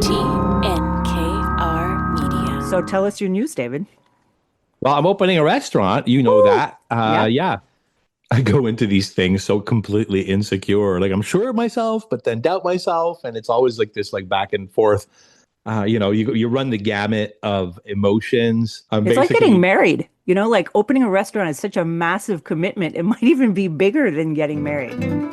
TNKR Media. So tell us your news, David. Well, I'm opening a restaurant. You know Woo! that. Yeah. Yeah. I go into these things so completely insecure. Like I'm sure of myself, but then doubt myself. And it's always like this, like back and forth. You run the gamut of emotions. It's like getting married. Like opening a restaurant is such a massive commitment. It might even be bigger than getting married.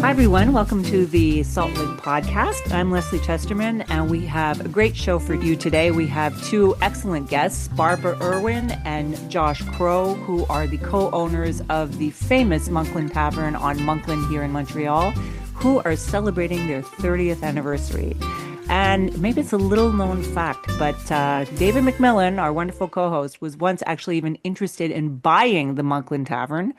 Hi, everyone. Welcome to the Salt Lake Podcast. I'm Leslie Chesterman, and we have a great show for you today. We have two excellent guests, Barbara Irwin and Josh Crowe, who are the co-owners of the famous Monkland Tavern on Monkland here in Montreal, who are celebrating their 30th anniversary. And maybe it's a little known fact, but David McMillan, our wonderful co-host, was once actually even interested in buying the Monkland Tavern.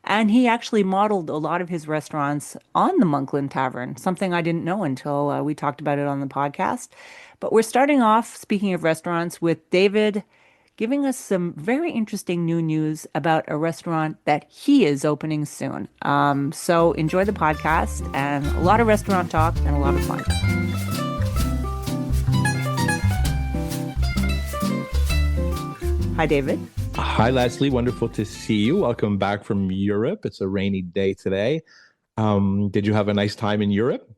And he actually modeled a lot of his restaurants on the Monkland Tavern, something I didn't know until we talked about it on the podcast. But we're starting off, speaking of restaurants, with David giving us some very interesting new news about a restaurant that he is opening soon. So enjoy the podcast and a lot of restaurant talk and a lot of fun. Hi, David. Hi, Leslie. Wonderful to see you. Welcome back from Europe. It's a rainy day today. Did you have a nice time in Europe?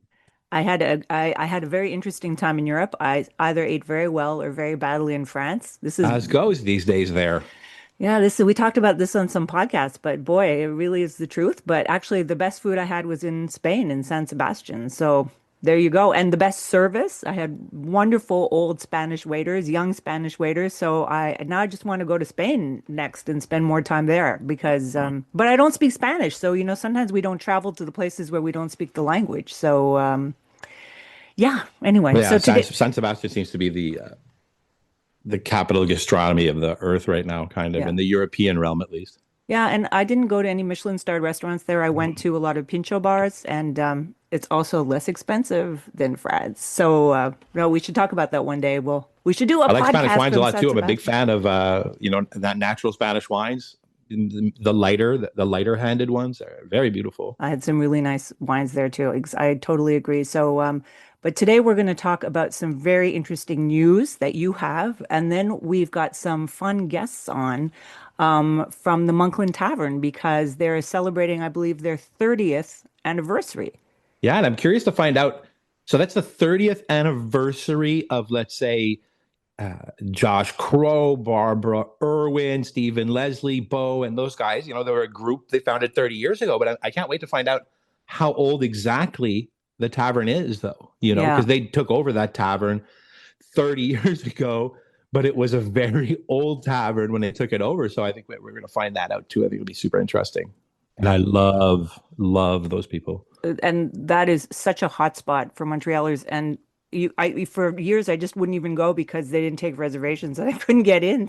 I had a very interesting time in Europe. I either ate very well or very badly in France. This is As goes these days there. Yeah, we talked about this on some podcasts, but boy, it really is the truth. But actually, the best food I had was in Spain, in San Sebastian. So there you go. And the best service, I had wonderful old Spanish waiters, young Spanish waiters. So I just want to go to Spain next and spend more time there because, but I don't speak Spanish. So, sometimes we don't travel to the places where we don't speak the language. So, yeah, anyway. Yeah, So today, San Sebastian seems to be the capital gastronomy of the earth right now, kind of yeah. in the European realm, at least. Yeah, and I didn't go to any Michelin-starred restaurants there. I went to a lot of pincho bars, and it's also less expensive than France. So, no, we should talk about that one day. We should do a I like podcast Spanish wines a from lot San too. I'm a big Sebastian. fan of that natural Spanish wines. The lighter handed ones are very beautiful. I had some really nice wines there too. I totally agree. So, but today we're going to talk about some very interesting news that you have, and then we've got some fun guests on from the Monkland Tavern because they're celebrating, I believe, their 30th anniversary. Yeah, and I'm curious to find out. So that's the 30th anniversary of, let's say, Josh Crowe, Barbara Irwin, Stephen Leslie, Bo, and those guys. They were a group they founded 30 years ago, but I can't wait to find out how old exactly the tavern is, though, Yeah. because they took over that tavern 30 years ago, but it was a very old tavern when they took it over. So I think we're going to find that out too. I think it'll be super interesting. And I love those people. And that is such a hot spot for Montrealers. And for years, I just wouldn't even go because they didn't take reservations and I couldn't get in.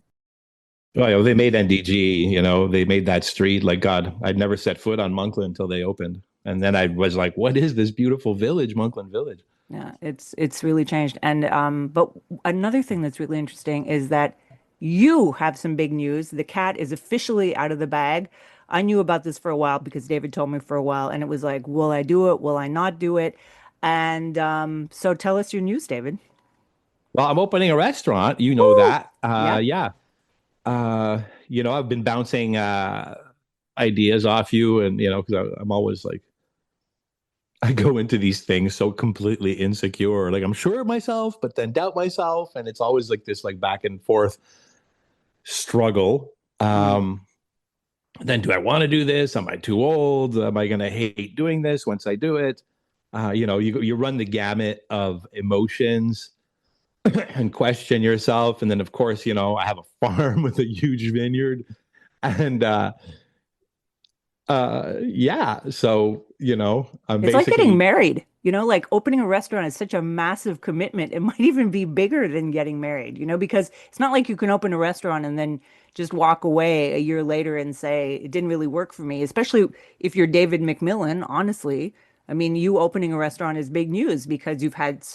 Well, they made NDG, they made that street. Like, God, I'd never set foot on Monkland until they opened. And then I was like, what is this beautiful village, Monkland Village? Yeah, it's really changed. And but another thing that's really interesting is that you have some big news. The cat is officially out of the bag. I knew about this for a while because David told me for a while, and it was like, will I do it? Will I not do it? And so tell us your news, David. Well, I'm opening a restaurant. You know Woo! that. Yeah. Yeah. I've been bouncing ideas off you, and because I'm always like, I go into these things so completely insecure. Like I'm sure of myself, but then doubt myself, and it's always like this, like back and forth struggle. Then do I want to do this? Am I too old? Am I going to hate doing this once I do it? You run the gamut of emotions and question yourself. And then, of course, I have a farm with a huge vineyard. And yeah, so, I'm It's like basically getting married. Like opening a restaurant is such a massive commitment. It might even be bigger than getting married, because it's not like you can open a restaurant and then just walk away a year later and say, it didn't really work for me, especially if you're David McMillan, honestly. I mean, you opening a restaurant is big news because you've had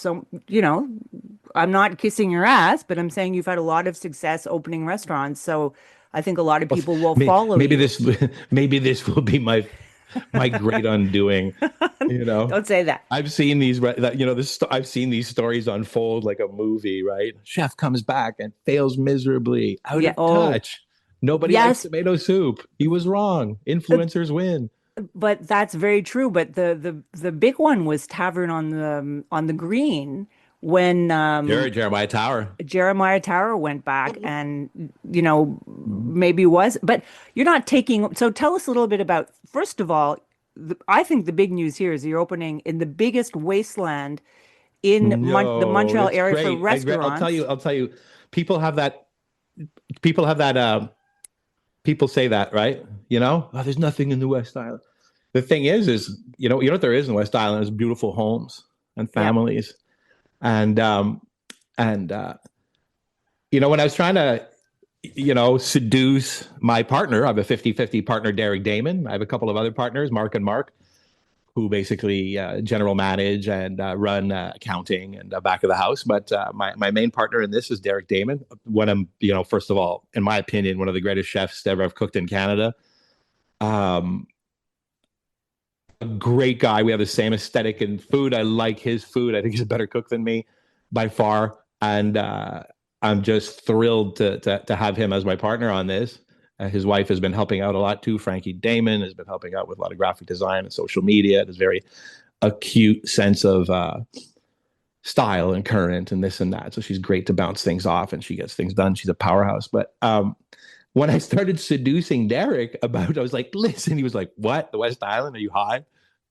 I'm not kissing your ass, but I'm saying you've had a lot of success opening restaurants. So I think a lot of Well, people will follow maybe you. maybe this will be my great undoing. You know, Don't say that. I've seen these, that, you know, I've seen these stories unfold like a movie, right? Chef comes back and fails miserably, out Yeah. of Oh, touch. Nobody likes yes. tomato soup. He was wrong. Influencers win. But that's very true. But the big one was Tavern on the Green when Jeremiah Tower. Jeremiah Tower went back and Mhm. maybe was, but you're not taking. So tell us a little bit about, first of all, I think the big news here is you're opening in the biggest wasteland in the No, Montreal it's area for great. I'll tell restaurants. you. I'll tell you. People have that. People have that. People say that, right? You know, oh, there's nothing in the West Island. The thing is, you know what there is in West Island is beautiful homes and Yeah. families, and and you know, when I was trying to, you know, seduce my partner, I have a 50-50 partner, Derek Damon. I have a couple of other partners, Mark and Mark, who basically general manage and run accounting and back of the house. But my main partner in this is Derek Damon. One of, you know, first of all, in my opinion, one of the greatest chefs to ever have cooked in Canada. Um, a great guy. We have the same aesthetic in food. I like his food. I think he's a better cook than me by far. And I'm just thrilled to have him as my partner on this. His wife has been helping out a lot too. Frankie Damon has been helping out with a lot of graphic design and social media. There's very acute sense of style and current and this and that. So she's great to bounce things off and she gets things done. She's a powerhouse. But when I started seducing Derek about, I was like, listen, he was like, what? The West Island? Are you high?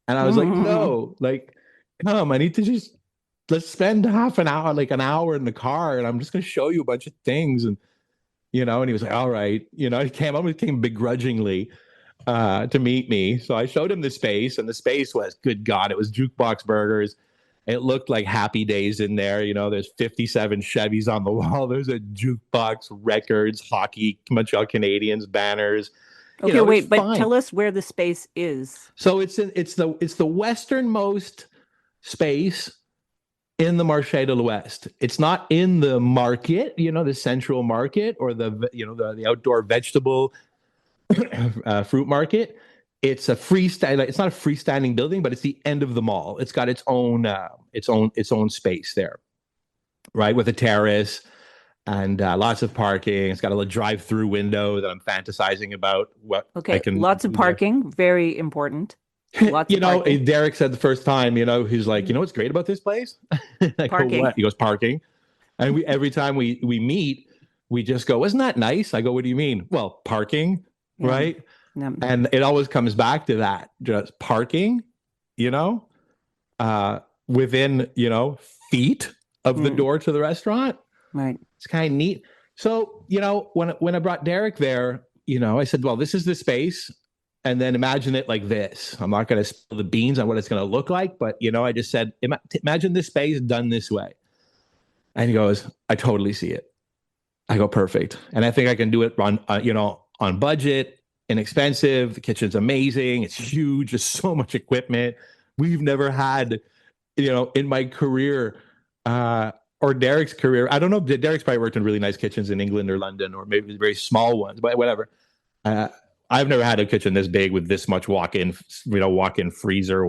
And I was like, no, like, come, I need to just, let's spend half an hour, like an hour in the car. And I'm just going to show you a bunch of things. And, you know, and he was like, all right. You know, he came begrudgingly to meet me. So I showed him the space, and the space was, good God, it was jukebox burgers. It looked like Happy Days in there. You know, there's 57 Chevys on the wall. There's a jukebox, records, hockey, Montreal Canadiens, banners. You Okay, know, it's wait, but fine. tell us where the space is. So it's the westernmost space in the Marché de l'Ouest. It's not in the market, you know, the central market or the outdoor vegetable fruit market. It's a freestanding. It's not a freestanding building, but it's the end of the mall. It's got its own space there, right, with a terrace and lots of parking. It's got a little drive-through window that I'm fantasizing about what I Okay, can lots of do there. parking, very important. Lots You of know, parking. Derek said the first time, you know, he's like, you know what's great about this place? I go, Parking. what? He goes, parking. And every time we meet, we just go, isn't that nice? I go, what do you mean? Well, parking, Yeah. right? Yeah. And it always comes back to that, just parking, you know, within, you know, feet of the door to the restaurant. Right. It's kind of neat. So, you know, when I brought Derek there, you know, I said, well, this is the space. And then imagine it like this. I'm not going to spill the beans on what it's going to look like, but, you know, I just said, imagine this space done this way. And he goes, I totally see it. I go, perfect. And I think I can do it on, you know, on budget, inexpensive. The kitchen's amazing. It's huge. There's so much equipment. We've never had, you know, in my career, or Derek's career. I don't know. Derek's probably worked in really nice kitchens in England or London, or maybe very small ones, but whatever. I've never had a kitchen this big with this much walk-in, you know, walk-in freezer,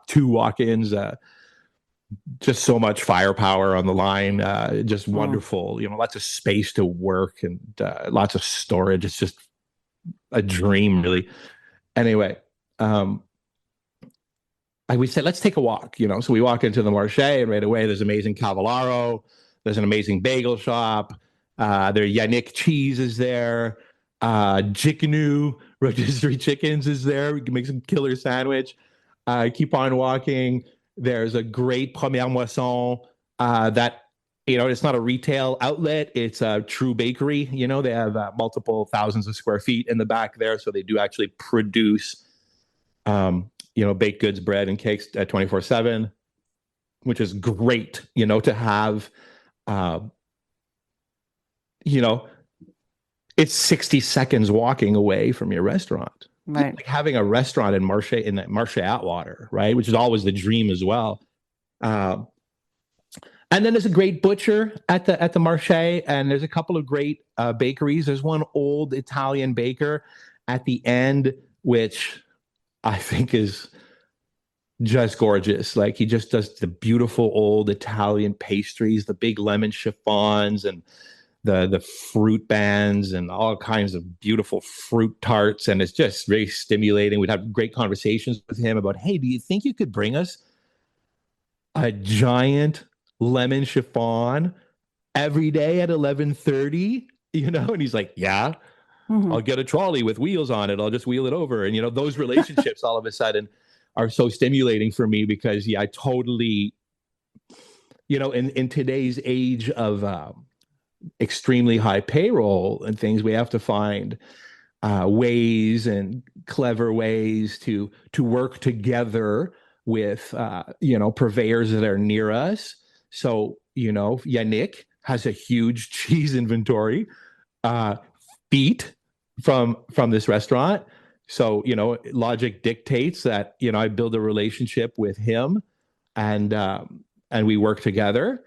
two walk-ins, just so much firepower on the line, just wonderful, you know, lots of space to work and lots of storage. It's just a dream, really. Anyway, we said, let's take a walk, you know, so we walk into the Marché and right away there's amazing Cavallaro, there's an amazing bagel shop, there Yannick cheese is there, Chickenu rotisserie chickens is there. We can make some killer sandwich. Keep on walking. There's a great Première Moisson that, you know, it's not a retail outlet. It's a true bakery. You know, they have multiple thousands of square feet in the back there. So they do actually produce, you know, baked goods, bread and cakes at 24/7, which is great, you know, to have, you know, it's 60 seconds walking away from your restaurant. Right. Like having a restaurant in Marché Atwater, right? Which is always the dream as well. And then there's a great butcher at the Marché, and there's a couple of great bakeries. There's one old Italian baker at the end, which I think is just gorgeous. Like, he just does the beautiful old Italian pastries, the big lemon chiffons, and the fruit bands, and all kinds of beautiful fruit tarts. And it's just very stimulating. We'd have great conversations with him about, hey, do you think you could bring us a giant lemon chiffon every day at 11:30? And he's like, yeah, I'll get a trolley with wheels on it. I'll just wheel it over. And those relationships all of a sudden are so stimulating for me, because I totally, in today's age of extremely high payroll and things, we have to find ways and clever ways to work together with purveyors that are near us. So Yannick has a huge cheese inventory, feet from this restaurant. So logic dictates that I build a relationship with him, and we work together.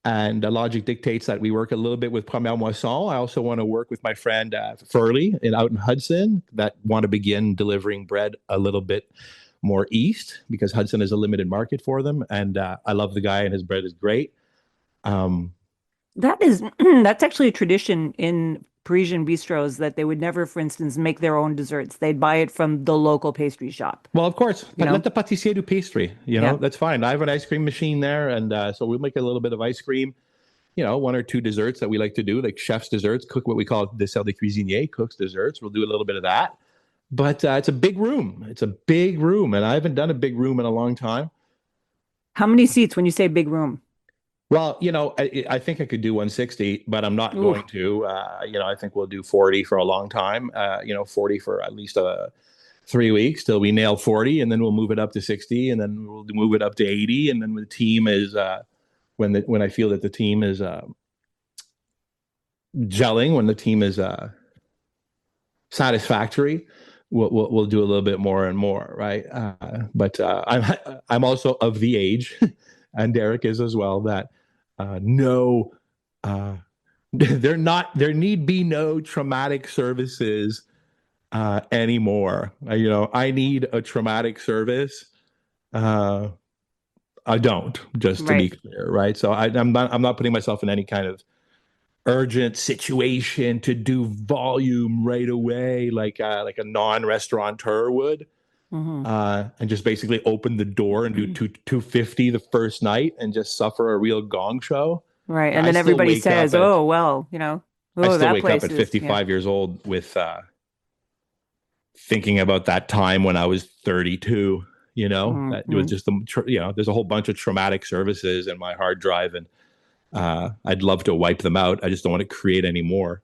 And logic dictates that we work a little bit with Première Moisson. I also want to work with my friend Furley out in Hudson, that want to begin delivering bread a little bit more east, because Hudson is a limited market for them. And I love the guy, and his bread is great. That's actually a tradition in Parisian bistros, that they would never, for instance, make their own desserts. They'd buy it from the local pastry shop. Well, of course, but let the pâtissier do pastry. That's fine. I have an ice cream machine there, and so we'll make a little bit of ice cream. One or two desserts that we like to do, like chef's desserts, cook what we call dessert de cuisinier, cooks desserts. We'll do a little bit of that. But it's a big room. It's a big room, and I haven't done a big room in a long time. How many seats when you say big room? Well, I think I could do 160, but I'm not going to. I think we'll do 40 for a long time. 40 for at least 3 weeks till we nail 40, and then we'll move it up to 60, and then we'll move it up to 80, and then when the team is when I feel that the team is gelling, when the team is satisfactory, we'll do a little bit more and more, right? But I'm also of the age, and Derek is as well, that there need be no traumatic services anymore. I need a traumatic service. I don't, just to be clear, right? So I'm not putting myself in any kind of urgent situation to do volume right away, like a non-restaurateur would. And just basically open the door and do 250 the first night and just suffer a real gong show. Right. And then everybody says, I still wake up at 55 years old with thinking about that time when I was 32, that it was just, there's a whole bunch of traumatic services in my hard drive, and I'd love to wipe them out. I just don't want to create any more.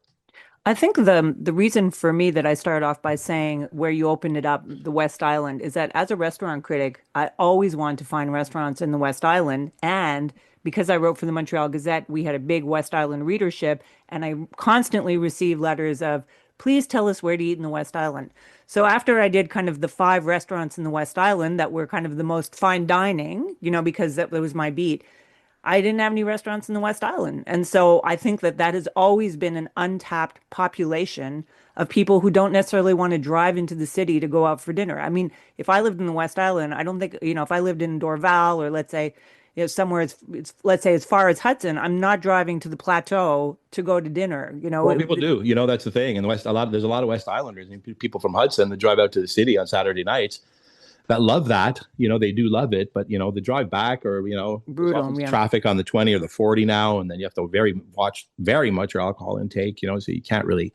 I think the reason for me that I started off by saying where you opened it up, the West Island, is that as a restaurant critic, I always wanted to find restaurants in the West Island. And because I wrote for the Montreal Gazette, we had a big West Island readership, and I constantly received letters of, please tell us where to eat in the West Island. So after I did kind of the 5 restaurants in the West Island that were kind of the most fine dining, because that was my beat, I didn't have any restaurants in the West Island. And so I think that has always been an untapped population of people who don't necessarily want to drive into the city to go out for dinner. I mean, if I lived in the West Island, I don't think, if I lived in Dorval, or let's say, somewhere let's say as far as Hudson, I'm not driving to the plateau to go to dinner. Well, people do, that's the thing. In the West, there's a lot of West Islanders and people from Hudson that drive out to the city on Saturday nights that love that. They do love it, but the drive back, or brutal, traffic on the 20 or the 40 now, and then you have to watch very much your alcohol intake, so you can't really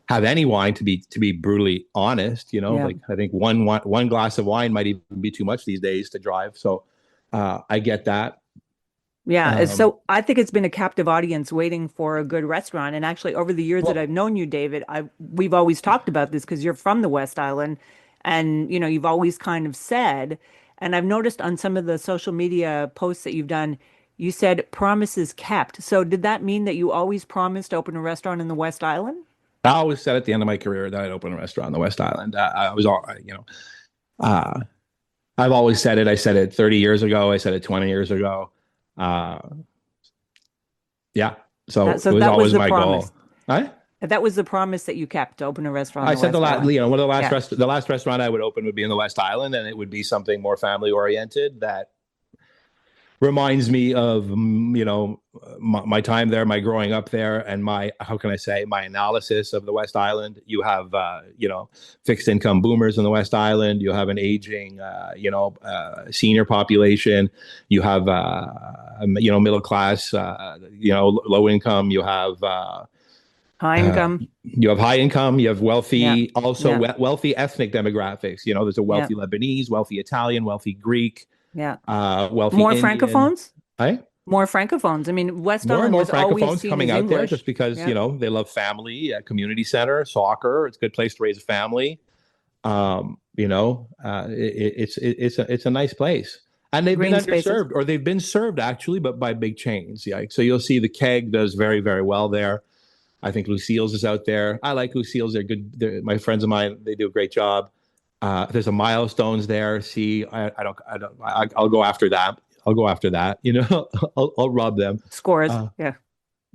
have any wine, to be brutally honest. Like, I think one glass of wine might even be too much these days to drive. So I get that. Yeah. So I think it's been a captive audience waiting for a good restaurant. And actually, over the years that I've known you, David, we've always talked about this, because you're from the West Island. And, you've always kind of said, and I've noticed on some of the social media posts that you've done, you said promises kept. So did that mean that you always promised to open a restaurant in the West Island? I always said at the end of my career that I'd open a restaurant in the West Island. I've always said it. I said it 30 years ago. I said it 20 years ago. Yeah. So So it was that was always the my promise. goal. Right? That was the promise that you kept to open a restaurant I in the said West Island. one of the Yeah. the last restaurant I would open would be in the West Island, and it would be something more family oriented that reminds me of my time there, my growing up there, and my how can I say my analysis of the West Island. You have fixed income boomers in the West Island. You have an aging senior population. You have middle class, low income. You have High income. you have high income, you have Yeah. wealthy, also Yeah. wealthy ethnic demographics. There's a Yeah. wealthy Lebanese, wealthy Italian, wealthy Greek, Yeah. wealthy More Indian. francophones? Right? More francophones. I mean, West More and Island more was always francophones seen coming as out there English. just because, Yeah. they love family, community center, soccer. It's a good place to raise a family. It's a nice place. And they've been Green spaces. underserved, or they've been served actually, but by big chains. Yeah. So you'll see the Keg does very, very well there. I think Lucille's is out there. I like Lucille's. They're good. My friends of mine, they do a great job. There's a Milestones there. See, I'll go after that. I'll go after that. I'll rob them. Scores. Yeah.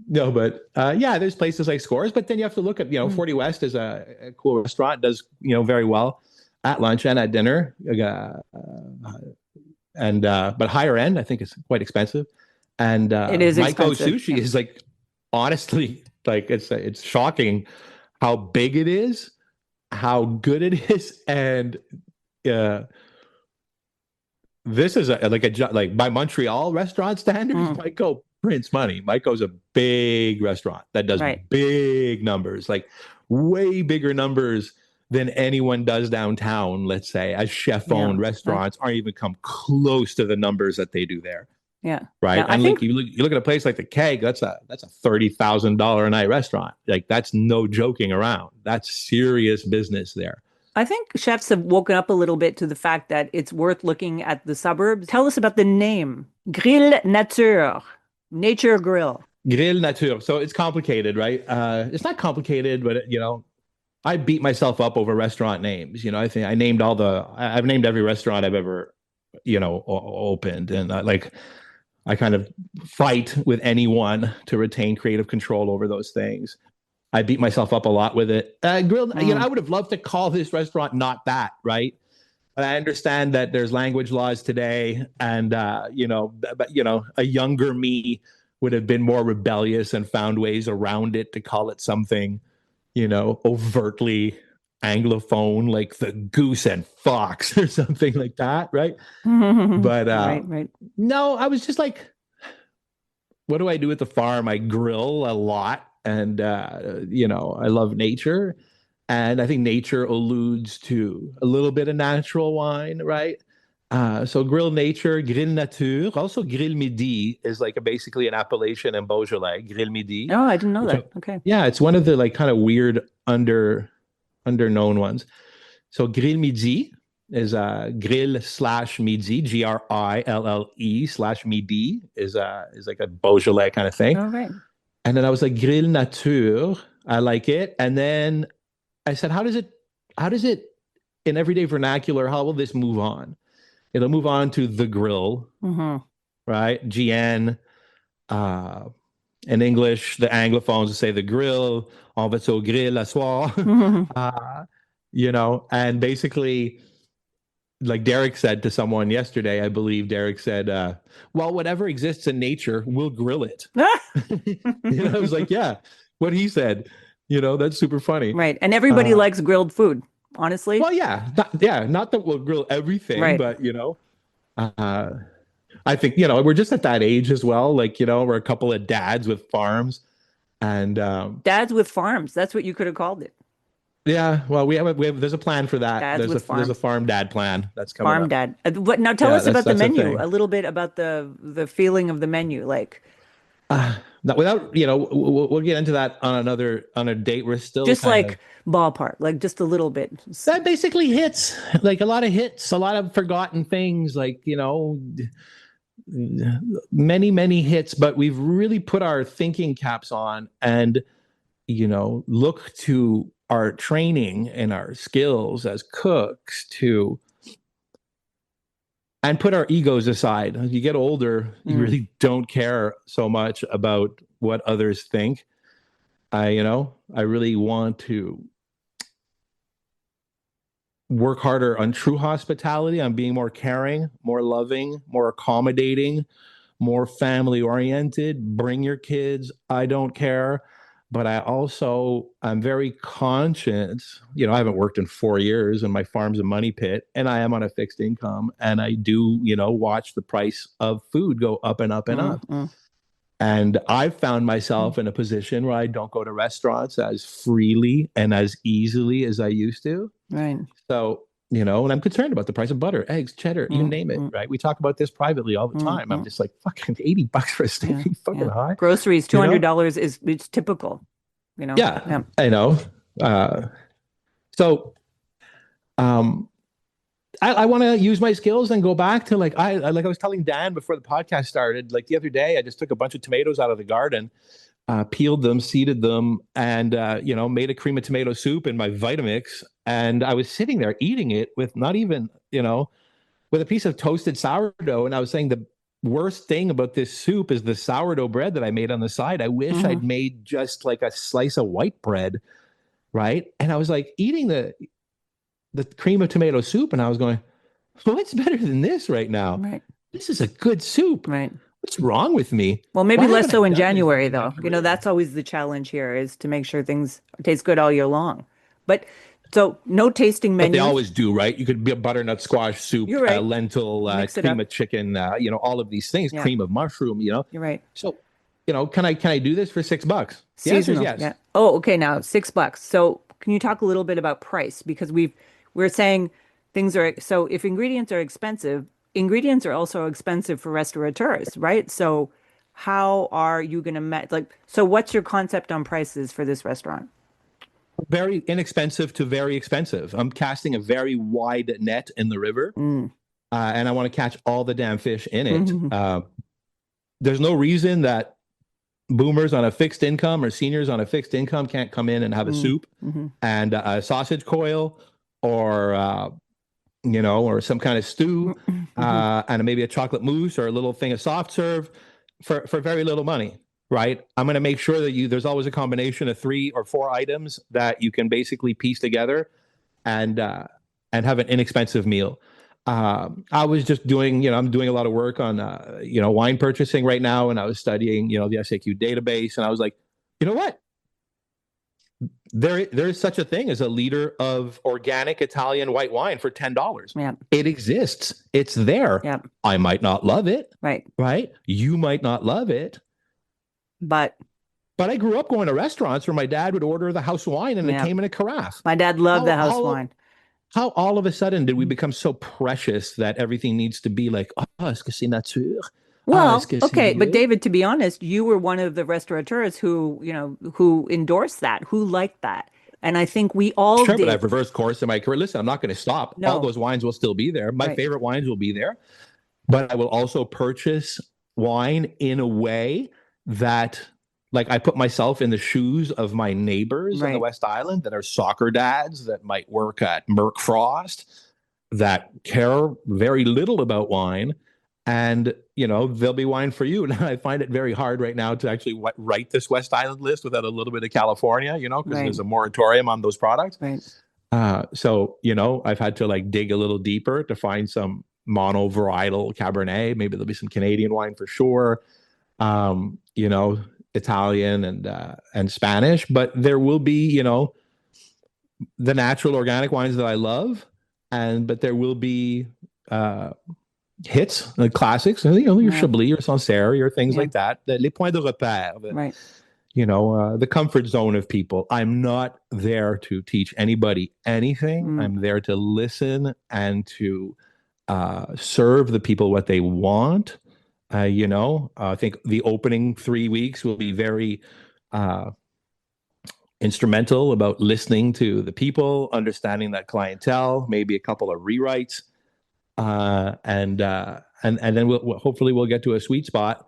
No, but there's places like Scores. But then you have to look at 40 West is a cool restaurant. Does very well at lunch and at dinner. But higher end, I think, is quite expensive. And It is Maiko's expensive. Sushi is like, honestly, like it's shocking how big it is, how good it is, and this is like by Montreal restaurant standards, Maiko prints money. Maiko's a big restaurant that does big numbers, like way bigger numbers than anyone does downtown. Let's say, as chef-owned restaurants aren't even come close to the numbers that they do there. Yeah. Right. Now, and you look at a place like the Keg, that's a $30,000 a night restaurant. Like, that's no joking around. That's serious business there. I think chefs have woken up a little bit to the fact that it's worth looking at the suburbs. Tell us about the name. Grill Nature. Nature Grill. Grill Nature. So it's complicated, right? It's not complicated, but I beat myself up over restaurant names. I think I've named every restaurant I've ever, opened. And I kind of fight with anyone to retain creative control over those things. I beat myself up a lot with it. Grilled, I would have loved to call this restaurant not that, right? But I understand that there's language laws today, and a younger me would have been more rebellious and found ways around it to call it something, overtly Anglophone, like the Goose and Fox or something like that, right? But right. No, I was just like, what do I do at the farm? I grill a lot, and I love nature, and I think nature alludes to a little bit of natural wine, right? So grill nature, grill nature. Also, grill midi is basically an appellation in Beaujolais. Grill midi. Oh, I didn't know that. Okay. Yeah, it's one of the kind of weird underknown ones. So grill midi is grill/midi, GRILLE/midi is like a Beaujolais kind of thing. All right. And then I was like, grill nature, I like it. And then I said, how does it in everyday vernacular, how will this move on? It'll move on to the grill, right? GN. In English, the Anglophones will say the grill, on va au grill à soir. And basically, like Derek said to someone yesterday, I believe Derek said, well, whatever exists in nature, we'll grill it. I was like, yeah, what he said, that's super funny. Right. And everybody likes grilled food, honestly. Well, not that we'll grill everything, right. But, I think, we're just at that age as well. Like, we're a couple of dads with farms, and dads with farms. That's what you could have called it. Yeah. Well, we have there's a plan for that. There's a farm dad plan that's coming farm up. dad. But now tell us about the menu, a little bit about the feeling of the menu. Like, without, we'll get into that on a date. We're still just like ballpark, like just a little bit. That basically hits, like a lot of hits, a lot of forgotten things, like, many hits, but we've really put our thinking caps on and, look to our training and our skills as cooks and put our egos aside. As you get older, you really don't care so much about what others think. I really want to work harder on true hospitality, on being more caring, more loving, more accommodating, more family oriented. Bring your kids. I don't care. But I'm very conscious. I haven't worked in 4 years and my farm's a money pit and I am on a fixed income. And I do, watch the price of food go up and up and up. And I've found myself in a position where I don't go to restaurants as freely and as easily as I used to. Right. So, and I'm concerned about the price of butter, eggs, cheddar, you name it, right? We talk about this privately all the time. I'm just like, fucking $80 for a steak, fucking high. Groceries, $200 it's typical, Yeah, I know. So, I want to use my skills and go back to like I was telling Dan before the podcast started, like the other day, I just took a bunch of tomatoes out of the garden, peeled them, seeded them, and made a cream of tomato soup in my Vitamix. And I was sitting there eating it with not even, with a piece of toasted sourdough. And I was saying the worst thing about this soup is the sourdough bread that I made on the side. I wish I'd made just like a slice of white bread, right? And I was like eating the cream of tomato soup, and I was going, well, what's better than this right now? Right. This is a good soup. Right. What's wrong with me? Well, maybe less so in January, though. That's always the challenge here, is to make sure things taste good all year long. But so no tasting menus. But they always do, right? You could be a butternut squash soup, right. Lentil, cream of chicken, all of these things, cream of mushroom, You're right. So, can I do this for $6? The answer is yes. Yeah. Oh, okay. Now $6. So can you talk a little bit about price? Because we're saying things are, so if ingredients are expensive, ingredients are also expensive for restaurateurs, right? So how are you going to so what's your concept on prices for this restaurant? Very inexpensive to very expensive. I'm casting a very wide net in the river, and I want to catch all the damn fish in it. There's no reason that boomers on a fixed income or seniors on a fixed income can't come in and have a soup and a sausage coil or or some kind of stew and maybe a chocolate mousse or a little thing of soft serve for very little money, right? I'm going to make sure that there's always a combination of 3 or 4 items that you can basically piece together and have an inexpensive meal. I was just doing, I'm doing a lot of work on, wine purchasing right now. And I was studying, the SAQ database. And I was like, you know what? There is such a thing as a liter of organic Italian white wine for $10. Yeah. It exists. It's there. Yeah. I might not love it. Right. Right. You might not love it. But I grew up going to restaurants where my dad would order the house wine and it came in a carafe. My dad loved the house wine. How all of a sudden did we become so precious that everything needs to be like, est-ce que c'est nature? Well, okay, but David, to be honest, you were one of the restaurateurs who endorsed that, who liked that. And I think we all did. But I've reversed course in my career. Listen, I'm not going to stop. No. All those wines will still be there. My favorite wines will be there. But I will also purchase wine in a way that, like, I put myself in the shoes of my neighbors in the West Island that are soccer dads that might work at Merck Frost, that care very little about wine. And, there'll be wine for you. And I find it very hard right now to actually write this West Island list without a little bit of California, because there's a moratorium on those products. Right. So, I've had to like dig a little deeper to find some mono varietal Cabernet. Maybe there'll be some Canadian wine for sure. Italian and Spanish, but there will be, the natural organic wines that I love. But there will be, hits, like classics, your Chablis, your Sancerre, your things like that. Les points de repère, the comfort zone of people. I'm not there to teach anybody anything. I'm there to listen and to serve the people what they want. I think the opening 3 weeks will be very instrumental about listening to the people, understanding that clientele, maybe a couple of rewrites. And then hopefully we'll get to a sweet spot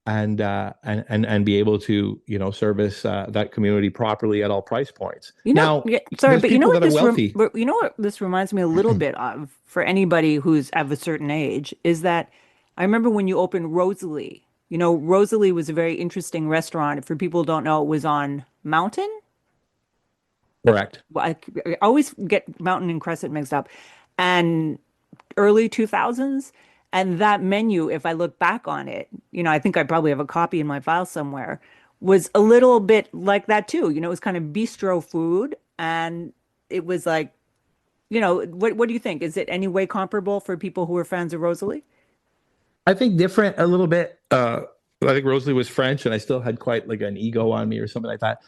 and be able to service that community properly at all price points. But you know what this reminds me a little bit of, for anybody who's of a certain age, is that I remember when you opened Rosalie, Rosalie was a very interesting restaurant. For people who don't know, it was on Mountain. Correct. Well, I always get Mountain and Crescent mixed up. And early 2000s. And that menu, if I look back on it, I think I probably have a copy in my file somewhere, was a little bit like that too. It was kind of bistro food. And it was like, what do you think? Is it any way comparable for people who are fans of Rosalie? I think different a little bit. I think Rosalie was French, and I still had quite like an ego on me or something like that.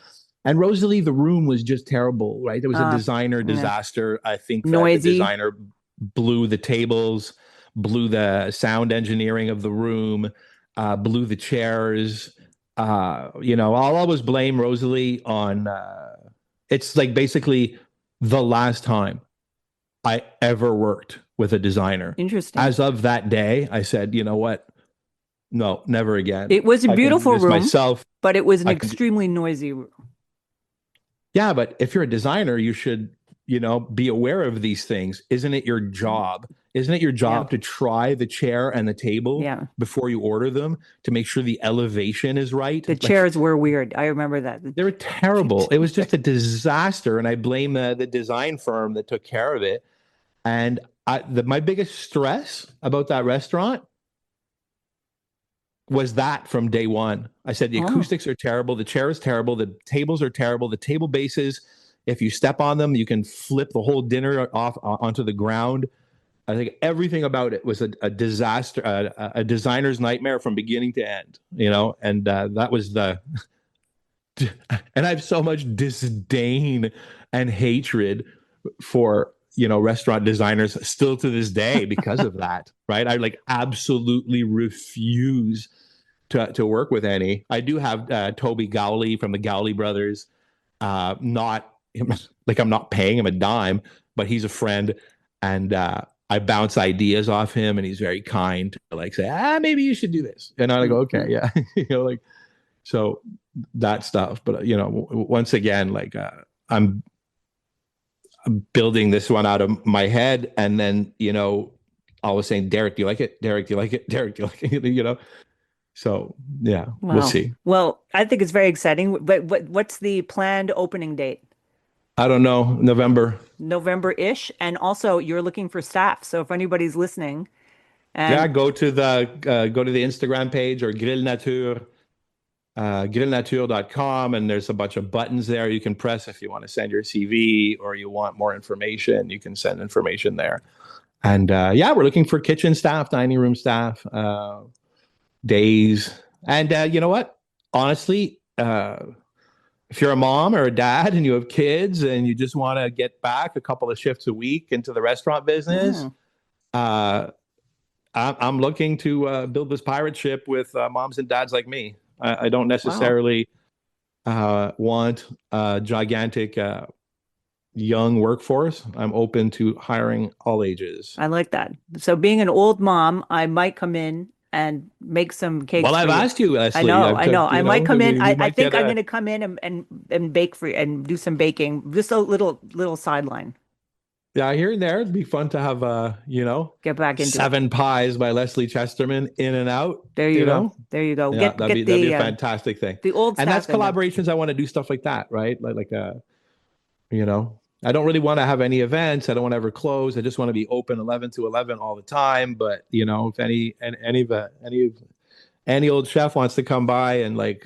And Rosalie, the room was just terrible, right? There was a designer Yeah. disaster. I think that the Noisy. designer blew the tables, blew the sound engineering of the room, blew the chairs. I'll always blame Rosalie on. It's like basically the last time I ever worked with a designer. Interesting. As of that day, I said, you know what? No, never again. It was a I can do beautiful this room, myself. but it was an I can do- extremely noisy room. Yeah, but if you're a designer, you should, be aware of these things. Isn't it your job? Isn't it your job to try the chair and the table before you order them to make sure the elevation is right? The chairs were weird. I remember that. They were terrible. It was just a disaster, and I blame the design firm that took care of it. And my biggest stress about that restaurant was that from day one. I said the acoustics are terrible, the chair is terrible, the tables are terrible, the table bases, if you step on them, you can flip the whole dinner off onto the ground. I think everything about it was a disaster, a designer's nightmare from beginning to end. And that was the. And I have so much disdain and hatred for restaurant designers still to this day because of that, right? I absolutely refuse to work with any. I do have Toby Gowley from the Gowley brothers. Not I'm not paying him a dime, but he's a friend, and I bounce ideas off him, and he's very kind to say, maybe you should do this, and I go, okay, yeah, so that stuff. But once again, I'm building this one out of my head, and then always saying, Derek, do you like it? Derek, do you like it? Derek, do you like it? So yeah, wow. We'll see. Well, I think it's very exciting. But what's the planned opening date? I don't know, November-ish, and also you're looking for staff. So if anybody's listening, go to the Instagram page or Grill Nature. grillnature.com, and there's a bunch of buttons there you can press if you want to send your CV or you want more information. You can send information there. And we're looking for kitchen staff, dining room staff, days. And you know what? Honestly, if you're a mom or a dad and you have kids and you just want to get back a couple of shifts a week into the restaurant business, I'm looking to build this pirate ship with moms and dads like me. I don't necessarily want a gigantic young workforce. I'm open to hiring all ages. I like that. So being an old mom, I might come in and make some cakes. Well, I've asked you, Leslie. I know. I might come in. I think I'm going to come in and bake for you and do some baking. Just a little sideline. Yeah, here and there, it'd be fun to have, get back into 7 pies by Leslie Chesterman in and out. There you go. There you go. Yeah, that'd be a fantastic thing. The old and that's collaborations. I want to do stuff like that, right? I don't really want to have any events. I don't want to ever close. I just want to be open 11 to 11 all the time. But if any old chef wants to come by and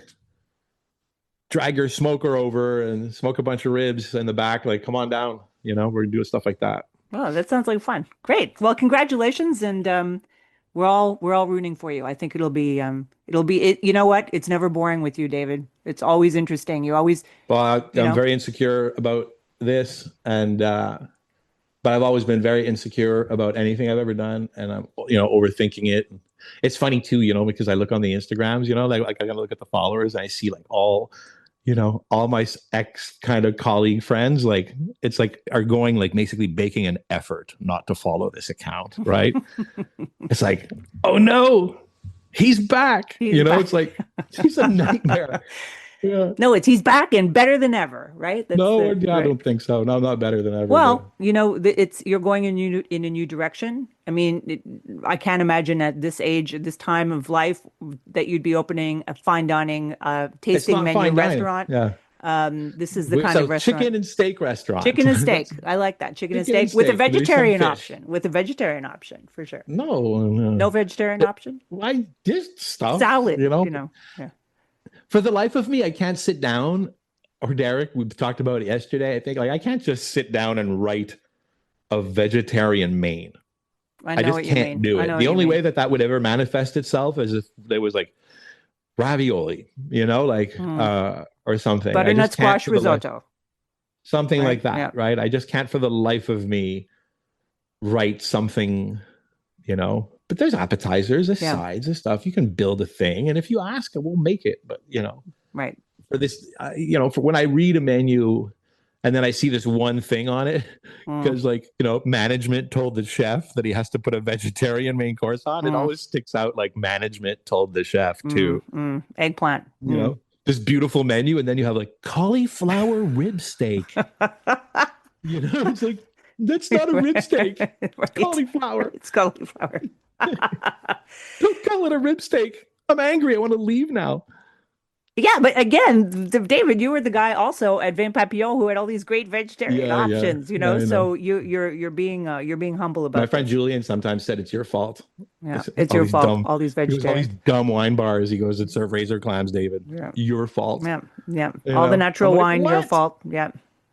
drag your smoker over and smoke a bunch of ribs in the back, come on down. We're doing stuff like that. Oh, that sounds like fun. Great. Well, congratulations, and we're all rooting for you. I think it'll be it. You know what? It's never boring with you, David. It's always interesting. You always. Well, I'm very insecure about this, and but I've always been very insecure about anything I've ever done, and I'm overthinking it. It's funny too, because I look on the Instagrams, I gotta look at the followers, and I see all my ex kind of colleague friends, it's are going basically making an effort not to follow this account, right? It's oh no, he's back. It's a nightmare. Yeah. No, he's back and better than ever, right? No, I Right. don't think so. No, I'm not better than ever. But Well, it's you're going in a new direction. I mean, I can't imagine at this age, at this time of life, that you'd be opening a fine dining, it's tasting not menu fine dining. restaurant. Yeah. This is the kind of So restaurant. chicken and steak restaurant. Chicken and steak. That's I like that. Chicken and chicken and steak with a steak. There's some vegetarian fish. option. With a vegetarian option for sure. No, No no. vegetarian option. I just stuff, Salad. Yeah. For the life of me, I can't sit down. Or Derek, we talked about it yesterday. I think like I can't just sit down and write a vegetarian main. I I know just what you can't mean. do I it. know what The you only mean. way that would ever manifest itself is if there was like ravioli, or something. I Butternut just can't squash for the life, risotto. something Right? like that, Yeah. right? I just can't for the life of me write something, But there's appetizers, there's Yeah. sides, there's stuff. You can build a thing, and if you ask, we'll make it. But Right. for this, for when I read a menu and then I see this one thing on it, because management told the chef that he has to put a vegetarian main course on, it always sticks out like management told the chef too. Eggplant. This beautiful menu, and then you have like cauliflower rib steak. It's like, that's not a rib steak. Right. Cauliflower. It's cauliflower. Don't call it a rib steak. I'm angry. I want to leave now. Yeah, but again, David, you were the guy also at Vin Papillon who had all these great vegetarian options, I know. So you're being humble about My friend this. Julian sometimes said it's your fault. Yeah, it's your fault. All these All vegetarian. these dumb wine bars. He goes and serve razor clams, David. Yeah. Your fault. Yeah, yeah. All the natural wine, your fault. Yeah.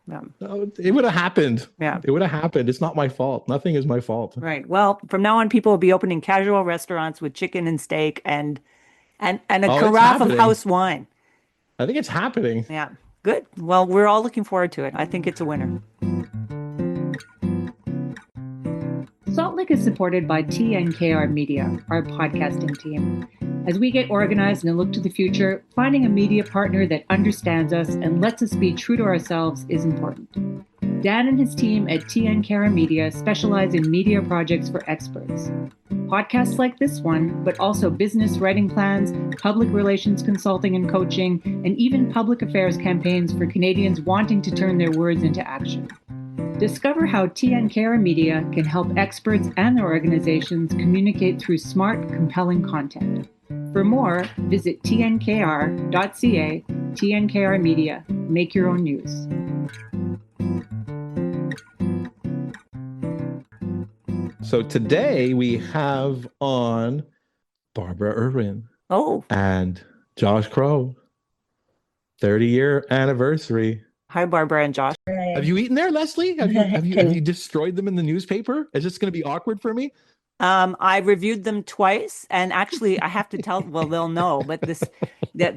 Yeah. No, it would have happened. Yeah. It would have happened. It's not my fault. Nothing is my fault. Right. Well, from now on, people will be opening casual restaurants with chicken and steak and a it's carafe of happening. house wine. I think it's happening. Yeah. Good. Well, we're all looking forward to it. I think it's a winner. Salt Lake is supported by TNKR Media, our podcasting team. As we get organized and look to the future, finding a media partner that understands us and lets us be true to ourselves is important. Dan and his team at TNKR Media specialize in media projects for experts. Podcasts like this one, but also business writing plans, public relations consulting and coaching, and even public affairs campaigns for Canadians wanting to turn their words into action. Discover how TNKR Media can help experts and their organizations communicate through smart, compelling content. For more, visit tnkr.ca. TNKR Media. Make your own news. So today we have on Barbara Irwin. Oh. And Josh Crowe. 30-year anniversary. Hi, Barbara and Josh. Have you eaten there, Leslie? Have you destroyed them in the newspaper? Is this going to be awkward for me? I reviewed them twice, and actually, I have to tell. Well, they'll know. But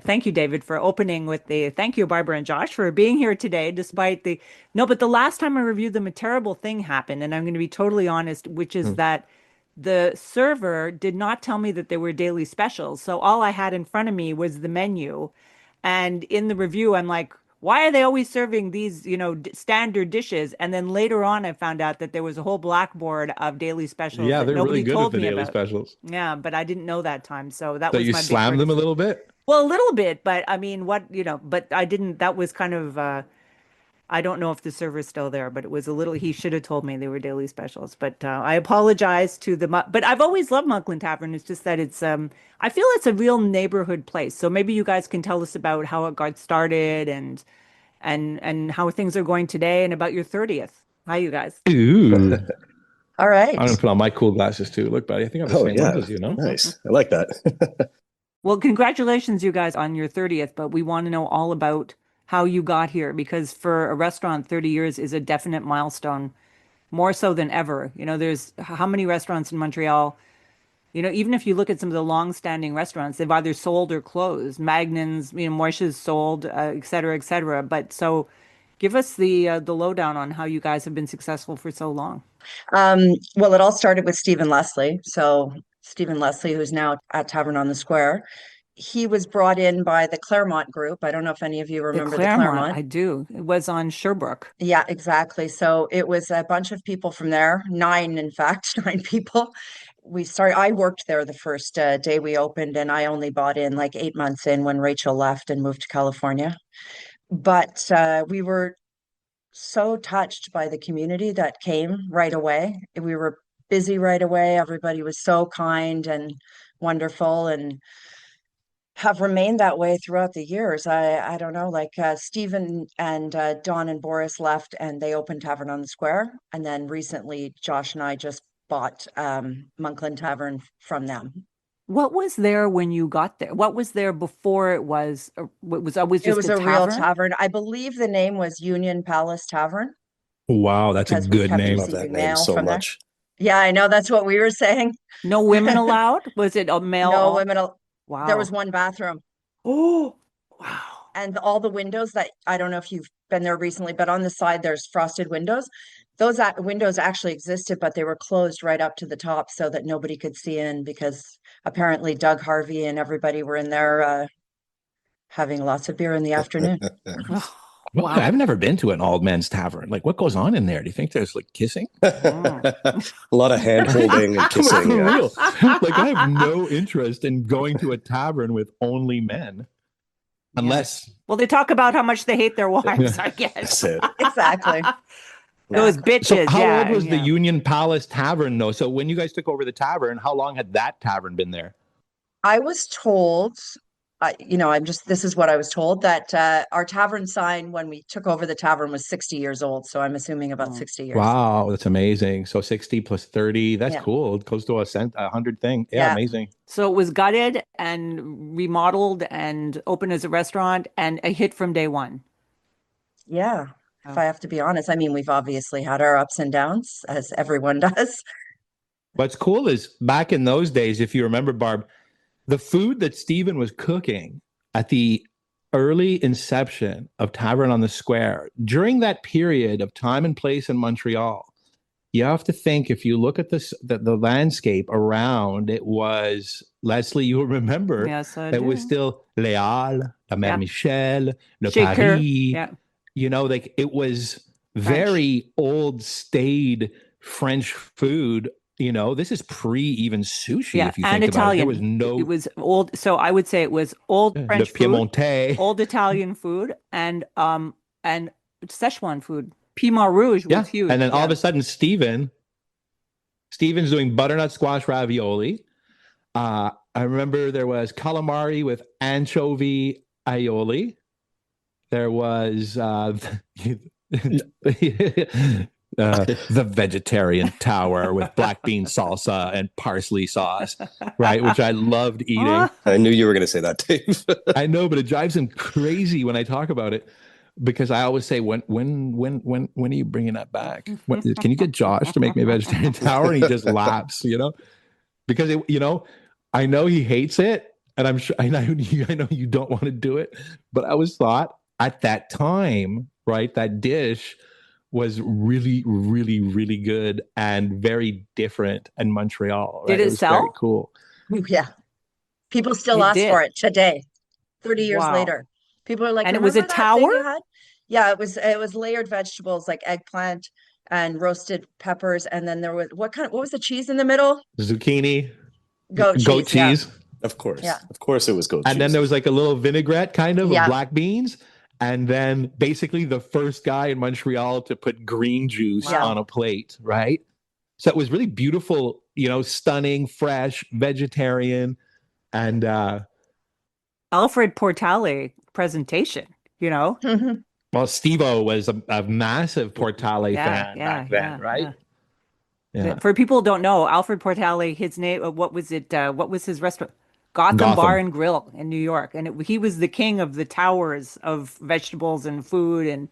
thank you, David, for opening with the. Thank you, Barbara and Josh, for being here today. Despite the but the last time I reviewed them, a terrible thing happened, and I'm going to be totally honest, which is that the server did not tell me that they were daily specials. So all I had in front of me was the menu, and in the review, I'm like, why are they always serving these, standard dishes? And then later on, I found out that there was a whole blackboard of daily specials Yeah, that they're nobody really good told at the me daily about. specials. Yeah, but I didn't know that time, so that So was you my big slammed them a criticism. little bit? Well, a little bit, but I mean, but I didn't. That was kind of. I don't know if the server's still there, but it was a little. He should have told me they were daily specials. But I apologize to the. But I've always loved Muglin Tavern. It's just that it's. I feel it's a real neighborhood place. So maybe you guys can tell us about how it got started and how things are going today, and about your 30th. Hi, you guys. Ooh. All right. I'm going to put on my cool glasses too. Look, buddy, I think I'm the same ones as you, know? Nice. I like that. Well, congratulations, you guys, on your 30th. But we want to know all about how you got here, because for a restaurant, 30 years is a definite milestone, more so than ever. There's how many restaurants in Montreal? Even if you look at some of the long-standing restaurants, they've either sold or closed. Magnon's, Moishe's sold, et cetera, et cetera. But so give us the lowdown on how you guys have been successful for so long. Well, it all started with Stephen Leslie. So Stephen Leslie, who's now at Taverne on the Square, he was brought in by the Claremont group. I don't know if any of you remember the Claremont. I do. It was on Sherbrooke. Yeah, exactly. So it was a bunch of people from there, 9, in fact, 9 people. I worked there the first day we opened, and I only bought in like 8 months in when Rachel left and moved to California. But we were so touched by the community that came right away. We were busy right away. Everybody was so kind and wonderful, and have remained that way throughout the years. I don't know, like Stephen and Don and Boris left and they opened Tavern on the Square. And then recently, Josh and I just bought Monkland Tavern from them. What was there when you got there? What was there before it was always just It was a a real tavern? tavern. I believe the name was Union Palace Tavern Wow, that's a because we good kept name. receiving Love that name mail so from there. much. Yeah, I know. That's what we were saying. No women allowed? Was it a male? No women. Wow. There was one bathroom. Oh, wow. And all the windows that, I don't know if you've been there recently, but on the side there's frosted windows. Those windows actually existed, but they were closed right up to the top so that nobody could see in, because apparently Doug Harvey and everybody were in there having lots of beer in the afternoon. Oh, Well, wow. I've never been to an all men's tavern. Like, what goes on in there? Do you think there's like kissing? A lot of hand holding and kissing. For Yeah. real. Like, I have no interest in going to a tavern with only men. Unless Well, they talk about how much they hate their wives, Yeah. I guess. That's it. Exactly. Those bitches. so how yeah, old was the yeah. Union Palace Tavern though? So when you guys took over the tavern, how long had that tavern been there? I was told, this is what I was told, that our tavern sign when we took over the tavern was 60 years old. So I'm assuming about 60 years. Wow, that's amazing. So 60 plus 30, that's Yeah. cool. Close to a 100 thing. Yeah, Yeah. amazing. So it was gutted and remodeled and opened as a restaurant and a hit from day one. Yeah. If Oh. I have to be honest, I mean, we've obviously had our ups and downs, as everyone does. What's cool is back in those days, if you remember, Barb, the food that Stephen was cooking at the early inception of Tavern on the Square, during that period of time and place in Montreal, you have to think, if you look at this, the landscape around, it was, Leslie, you'll remember, Yes, I it was do. still Les Halles, La Mère Yeah. Michel, Le Shaker. Paris. Yeah. You know, like it was very old, staid French food. You know, this is pre even sushi. Yeah, If you and think about it, Italian. there was no It was old. So I would say it was old Le French food, Piemontais. old Italian food, and Szechuan food. Piment Rouge Yeah, was huge. and then all of yeah. a sudden, Stephen's doing butternut squash ravioli. I remember there was calamari with anchovy aioli. There was the vegetarian tower with black bean salsa and parsley sauce, right? Which I loved eating. I knew you were going to say that, Dave. I know, but it drives him crazy when I talk about it, because I always say, when are you bringing that back? Can you get Josh to make me a vegetarian tower? And he just laughs, because I know he hates it, and I'm sure I know you don't want to do it, but I always thought at that time, right, that dish was really, really, really good and very different in Montreal. Right? Did it was sell? very cool. Yeah. People still It ask did. for it today, 30 years Wow. later. People are like, And it was a "Remember that thing you tower? had?" Yeah, it was layered vegetables like eggplant and roasted peppers. And then there was, what was the cheese in the middle? Zucchini, Goat goat cheese. cheese. Of course. Yeah. Of course it was goat And cheese. then there was like a little vinaigrette kind of Yeah. black beans. And then basically the first guy in Montreal to put green juice Wow. on a plate, right? So it was really beautiful, stunning, fresh, vegetarian. And Alfred Portale presentation, Mhm. well, Steve-O was a massive Portale fan back then, right? Yeah. For people who don't know, Alfred Portale, his name, what was it? What was his restaurant? Gotham Bar and Grill in New York. And he was the king of the towers of vegetables and food, and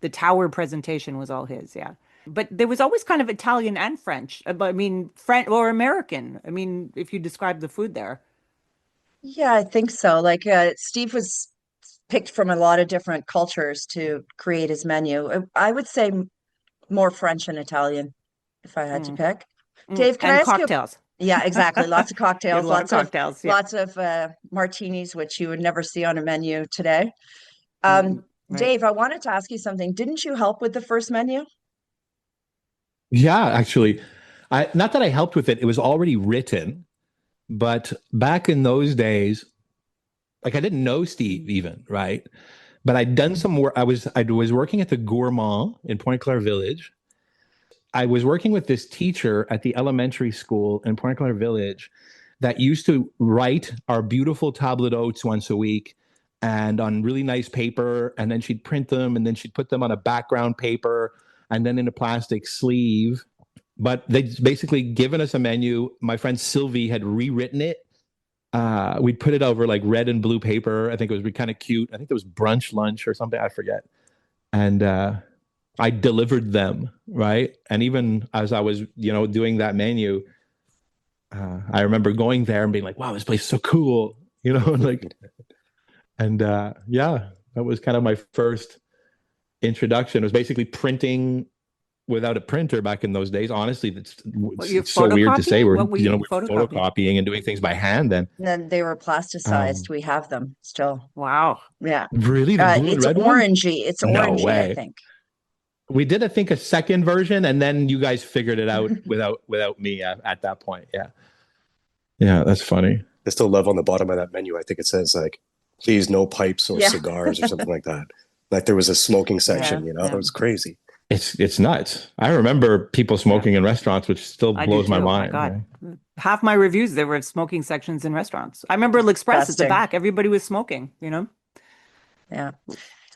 the tower presentation was all his. Yeah. But there was always kind of Italian and French. But I mean, French or American. I mean, if you describe the food there. Yeah, I think so. Like Steve was picked from a lot of different cultures to create his menu. I would say more French and Italian if I had to pick. Dave, can I And ask you? cocktails. Yeah, exactly. Lots of We had cocktails, a lot of cocktails. Yeah. lots of martinis, which you would never see on a menu today. Right. Dave, I wanted to ask you something. Didn't you help with the first menu? Yeah, actually, I not that I helped with it. It was already written, but back in those days, like I didn't know Steve even, right? But I'd done some work. I was working at the Gourmand in Pointe Claire Village. I was working with this teacher at the elementary school in Pointe Claire Village that used to write our beautiful table d'hôtes once a week and on really nice paper. And then she'd print them and then she'd put them on a background paper and then in a plastic sleeve. But they'd basically given us a menu. My friend Sylvie had rewritten it. We'd put it over like red and blue paper. I think it was kind of cute. I think it was brunch, lunch, or something. I forget. And I delivered them, right? And even as I was, doing that menu, I remember going there and being like, "Wow, this place is so cool," like, and yeah, that was kind of my first introduction. It was basically printing without a printer back in those days. Honestly, You're it's so weird to say. photocopying? We're What were you we're photocopying? photocopying and doing things by hand then. And then they were plasticized. We have them still. Wow. Yeah. Really, the blue and It's red one? orangey. It's No orangey, I way. think. We did, I think, a second version, and then you guys figured it out without me at that point. Yeah, yeah, that's funny. I still love on the bottom of that menu. I think it says like, "Please no pipes or Yeah. cigars" or something like that. Like there was a smoking section. Yeah. It was crazy. It's nuts. I remember people smoking in restaurants, which still I blows do my too. Oh my mind. God. Right? Half my reviews, there were smoking sections in restaurants. I remember L'Express at the Disgusting. back. Everybody was smoking, Yeah.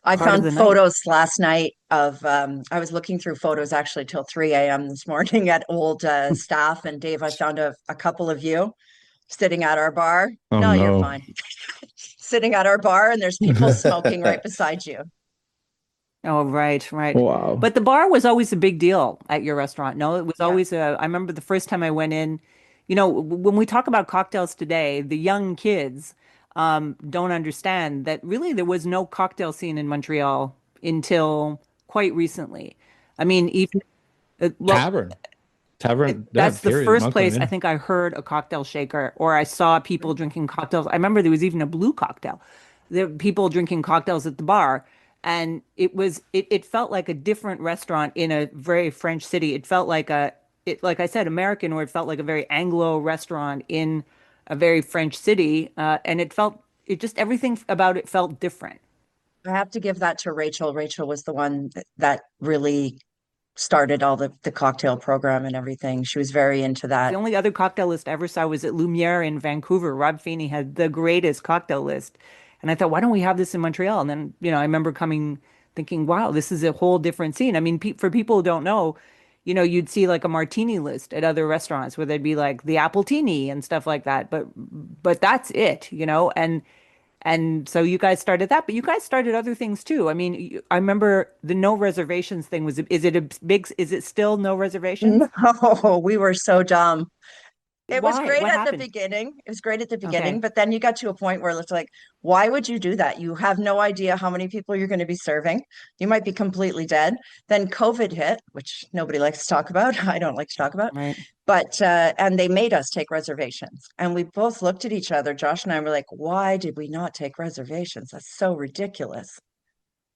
I Part of found the night. photos last night of I was looking through photos actually till 3 a.m. this morning at old staff. And Dave, I found a couple of you sitting at our bar. Oh No, you're no. fine. Sitting at our bar and there's people smoking right beside you. Oh, right, right. Wow. But the bar was always a big deal at your restaurant. No, it was Yeah. always I remember the first time I went in, when we talk about cocktails today, the young kids don't understand that really there was no cocktail scene in Montreal until quite recently. I mean, even well, Taverne. Yeah, that's the period. first Moncton, place I yeah. think I heard a cocktail shaker or I saw people drinking cocktails. I remember there was even a blue cocktail. There were people drinking cocktails at the bar. And it felt like a different restaurant in a very French city. It felt like like I said, American, or it felt like a very Anglo restaurant in a very French city. And it just everything about it felt different. I have to give that to Rachel. Rachel was the one that really started all the cocktail program and everything. She was very into The that. only other cocktail list I ever saw was at Lumiere in Vancouver. Rob Feeney had the greatest cocktail list. And I thought, why don't we have this in Montreal? And then, I remember thinking, wow, this is a whole different scene. I mean, for people who don't know, you'd see like a martini list at other restaurants where they'd be like the Appletini and stuff like that. But that's it, and so you guys started that, but you guys started other things too. I mean, I remember the no reservations thing is it still no reservations? No, we were so dumb. It was Why? great What at the happened? beginning. It was great at the beginning, Okay. but then you got to a point where it's like, why would you do that? You have no idea how many people you're going to be serving. You might be completely dead. Then COVID hit, which nobody likes to talk about. I don't like to talk about. Right. But and they made us take reservations. And we both looked at each other. Josh and I were like, why did we not take reservations? That's so ridiculous.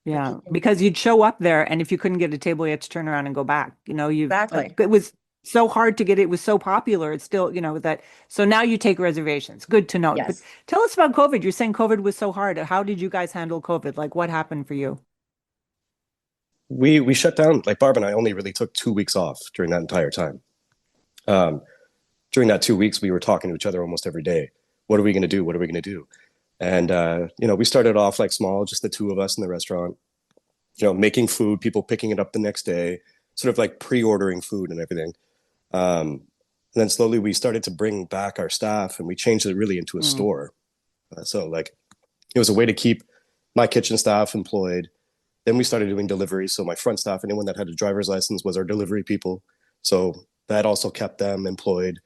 Yeah, because you'd show up there, and if you couldn't get a table, you had to turn around and go back. Exactly. It was so hard to get. It was so popular. It's still, that. So now you take reservations. Good to know. But Yes. tell us about COVID. You're saying COVID was so hard. How did you guys handle COVID? Like, what happened for you? We shut down. Like Barb and I only really took 2 weeks off during that entire time. During that 2 weeks, we were talking to each other almost every day. What are we going to do? What are we going to do? And we started off like small, just the two of us in the restaurant. Making food, people picking it up the next day, sort of like pre-ordering food and everything. And then slowly we started to bring back our staff, and we changed it really into a store. So like it was a way to keep my kitchen staff employed. Then we started doing deliveries. So my front staff, anyone that had a driver's license, was our delivery people. So that also kept them employed.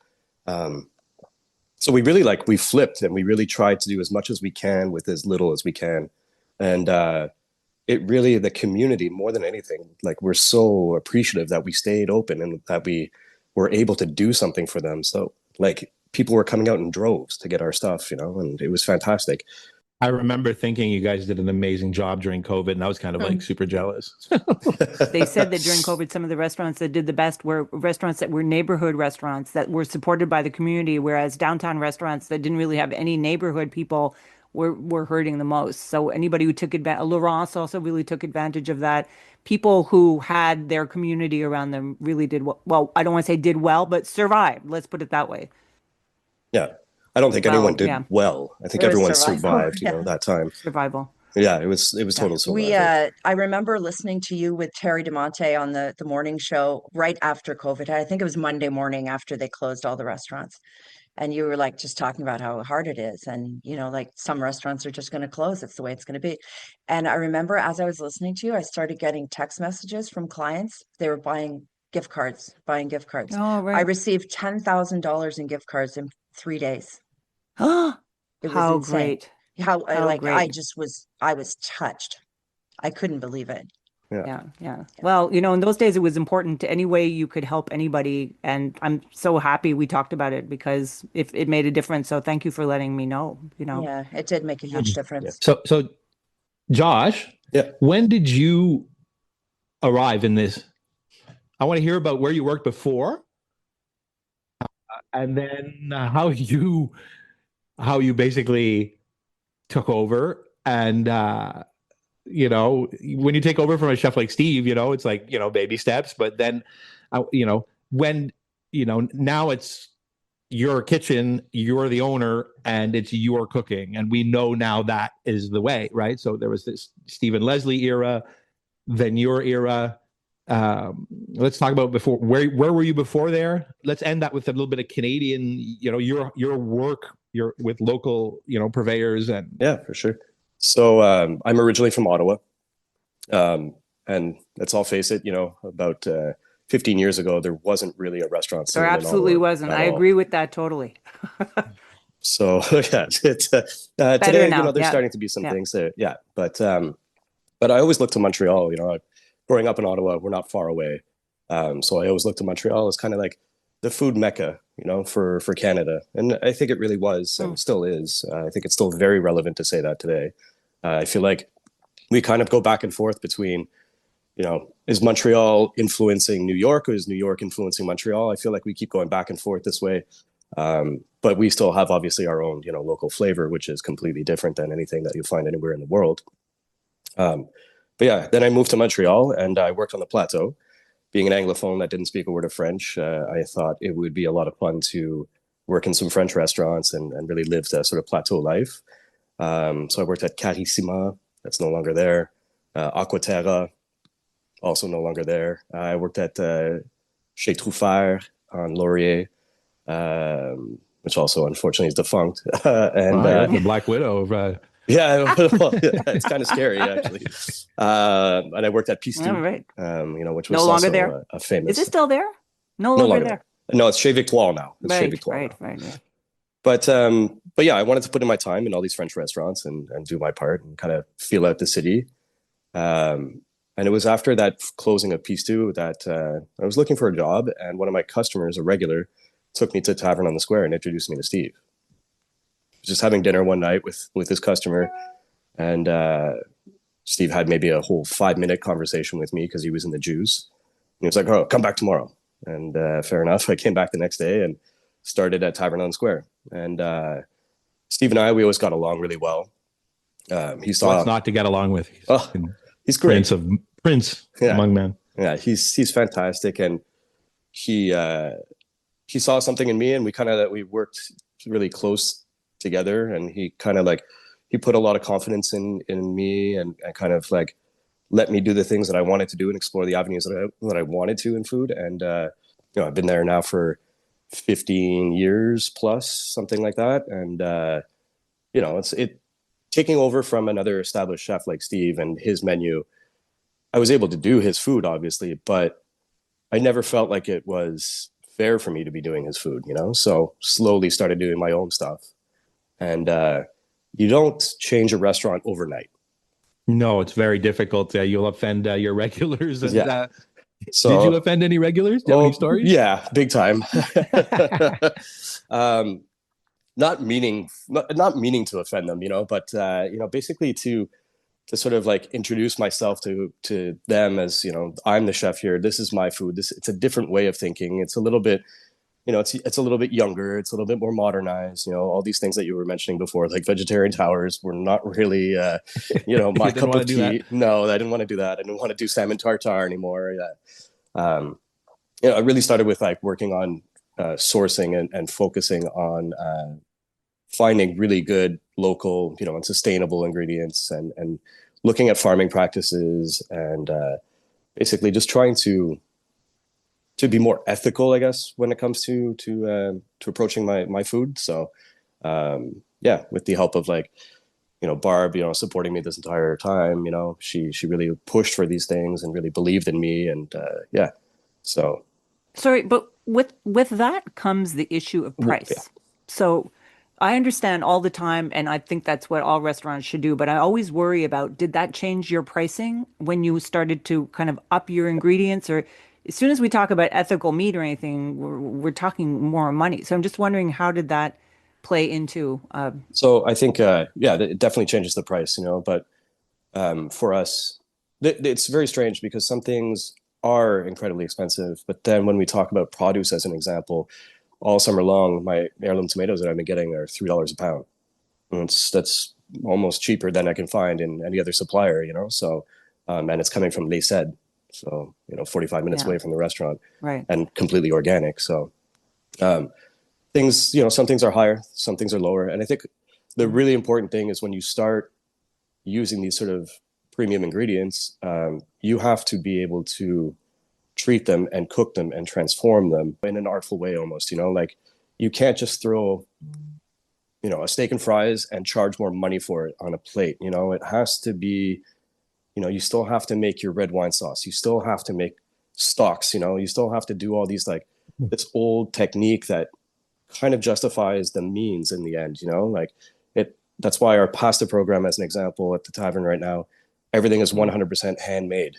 So we really we flipped, and we really tried to do as much as we can with as little as we can. And it really, the community, more than anything, we're so appreciative that we stayed open and that we were able to do something for them. So Like people were coming out in droves to get our stuff, and it was fantastic. I remember thinking you guys did an amazing job during COVID, and I was kind of like super jealous. They said that during COVID, some of the restaurants that did the best were restaurants that were neighborhood restaurants that were supported by the community, whereas downtown restaurants that didn't really have any neighborhood people were hurting the most. So anybody who took advantage, Laurence also really took advantage of that. People who had their community around them really did well. Well, I don't want to say did well, but survived. Let's put it that way. Yeah. I don't think anyone did yeah. well. I think It was everyone survival, survived, yeah. that time. Survival. Yeah, it was total survival. I remember listening to you with Terry DeMonte on the morning show right after COVID. I think it was Monday morning after they closed all the restaurants. And you were like just talking about how hard it is. And, like some restaurants are just going to close. It's the way it's going to be. And I remember as I was listening to you, I started getting text messages from clients. They were buying gift cards. Oh, I right. received $10,000 in gift cards in 3 days. It was How insane. great. How How great. I was touched. I couldn't believe it. Yeah, yeah. Well, in those days it was important to any way you could help anybody. And I'm so happy we talked about it because if it made a difference. So thank you for letting me know, Yeah, it did make a huge difference. So Josh, Yeah. when did you arrive in this? I want to hear about where you worked before, and then how you basically took over. And when you take over from a chef like Steve, it's like baby steps. But then, when now it's your kitchen, you're the owner, and it's your cooking, and we know now that is the way, right? So there was this Steve and Leslie era, then your era. Let's talk about before. Where were you before there? Let's end that with a little bit of Canadian. Your work. You're with local, purveyors and Yeah, for sure. So I'm originally from Ottawa, and let's all face it. About 15 years ago, there wasn't really a restaurant scene There in absolutely Ottawa wasn't. at I all. agree with that totally. So yeah, it's today, now, there's yeah. starting to be some Yeah. things there. Yeah, but I always look to Montreal. Growing up in Ottawa, we're not far away. So I always look to Montreal as kind of like the food mecca, for Canada. And I think it really was and still is. I think it's still very relevant to say that today. I feel like we kind of go back and forth between, is Montreal influencing New York or is New York influencing Montreal? I feel like we keep going back and forth this way. But we still have obviously our own, local flavor, which is completely different than anything that you'll find anywhere in the world. But yeah, then I moved to Montreal and I worked on the plateau. Being an Anglophone that didn't speak a word of French, I thought it would be a lot of fun to work in some French restaurants and really live that sort of plateau life. So I worked at Carissima, that's no longer there. Aquaterra, also no longer there. I worked at Chez Truffert on Laurier, which also unfortunately is defunct. the Black Widow. Yeah, well, it's kind of scary actually. And I worked at Pistou, All right. Which was No longer also there. a famous. Is it still there? No No longer longer there. No, it's Chez Victoire now. It's Chez Right, Victoire now. right. Yeah. But yeah, I wanted to put in my time in all these French restaurants and do my part and kind of feel out the city. And it was after that closing of Pistou that I was looking for a job, and one of my customers, a regular, took me to Taverne on the Square and introduced me to Steve. Just having dinner one night with this customer, and Steve had maybe a whole 5-minute conversation with me because he was in the juice. And he was like, "Oh, come back tomorrow." And fair enough. I came back the next day and started at Taverne on the Square. And Steve and we always got along really well. He saw What's not to get along with? He's great. Prince among men. Yeah, he's fantastic, and he saw something in me, and we worked really close together, and he put a lot of confidence in me and kind of like let me do the things that I wanted to do and explore the avenues that I wanted to in food. And I've been there now for 15 years plus, something like that. And it's taking over from another established chef like Steve and his menu. I was able to do his food, obviously, but I never felt like it was fair for me to be doing his food, So slowly started doing my own stuff. And you don't change a restaurant overnight. No, it's very difficult. You'll offend your regulars. And, So, did you offend any regulars? Do you have any stories? Yeah, big time. Not meaning to offend them, but basically to sort of like introduce myself to them as, I'm the chef here. This is my food. It's a different way of thinking. It's a little bit, it's a little bit younger. It's a little bit more modernized. All these things that you were mentioning before, like vegetarian towers, were not really, my cup of tea. No, I didn't want to do that. I didn't want to do salmon tartare anymore. I really started with like working on sourcing and focusing on finding really good local, and sustainable ingredients and looking at farming practices and basically just trying to be more ethical, I guess, when it comes to approaching my food. So with the help of like, Barb, supporting me this entire time, she really pushed for these things and really believed in me. And so. Sorry, but with that comes the issue of price. Yeah. So I understand all the time, and I think that's what all restaurants should do, but I always worry about, did that change your pricing when you started to kind of up your ingredients? Or as soon as we talk about ethical meat or anything, we're talking more money. So I'm just wondering, how did that play into? So I think, it definitely changes the price, but for us, it's very strange because some things are incredibly expensive. But then when we talk about produce, as an example, all summer long, my heirloom tomatoes that I've been getting are $3 a pound. And that's almost cheaper than I can find in any other supplier, So, and it's coming from Les Said, so 45 minutes away from the restaurant, right, and completely organic. So, things, some things are higher, some things are lower, and I think the really important thing is when you start using these sort of premium ingredients, you have to be able to treat them and cook them and transform them in an artful way almost, like you can't just throw, a steak and fries and charge more money for it on a plate. It has to be, you still have to make your red wine sauce. You still have to make stocks, you still have to do all these, like this old technique that kind of justifies the means in the end, that's why our pasta program, as an example, at the Taverne right now, everything is 100% handmade.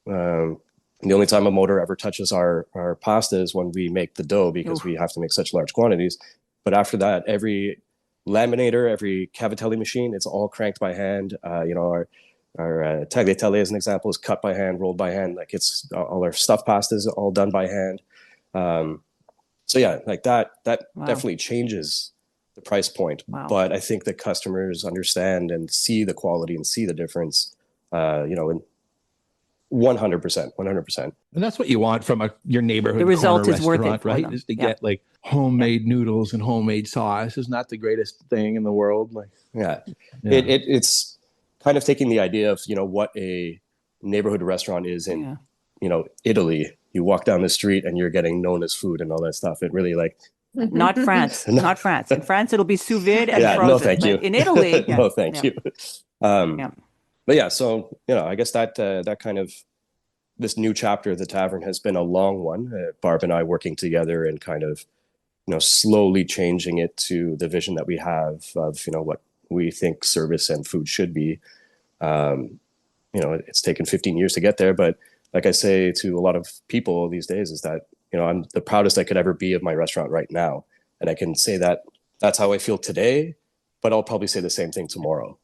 The only time a motor ever touches our pasta is when we make the dough, because we have to make such large quantities. But after that, every laminator, every cavatelli machine, it's all cranked by hand. Our tagliatelle, as an example, is cut by hand, rolled by hand. Like it's all our stuffed pastas all done by hand. So yeah, like that definitely changes the price point. Wow. But I think that customers understand and see the quality and see the difference, in 100%. And that's what you want from your neighborhood. The result is worth it, right? Is to get like homemade noodles and homemade sauce is not the greatest thing in the world. Like, it's kind of taking the idea of what a neighborhood restaurant is in Italy. You walk down the street and you're getting known as food and all that stuff. It really like. Not France. Not France. In France, it'll be sous vide and frozen. No, thank you. In Italy, no, thank you. But yeah, so I guess that kind of this new chapter of the Taverne has been a long one. Barb and I working together and kind of slowly changing it to the vision that we have of what we think service and food should be. It's taken 15 years to get there, but like I say to a lot of people these days, is that I'm the proudest I could ever be of my restaurant right now, and I can say that that's how I feel today, but I'll probably say the same thing tomorrow.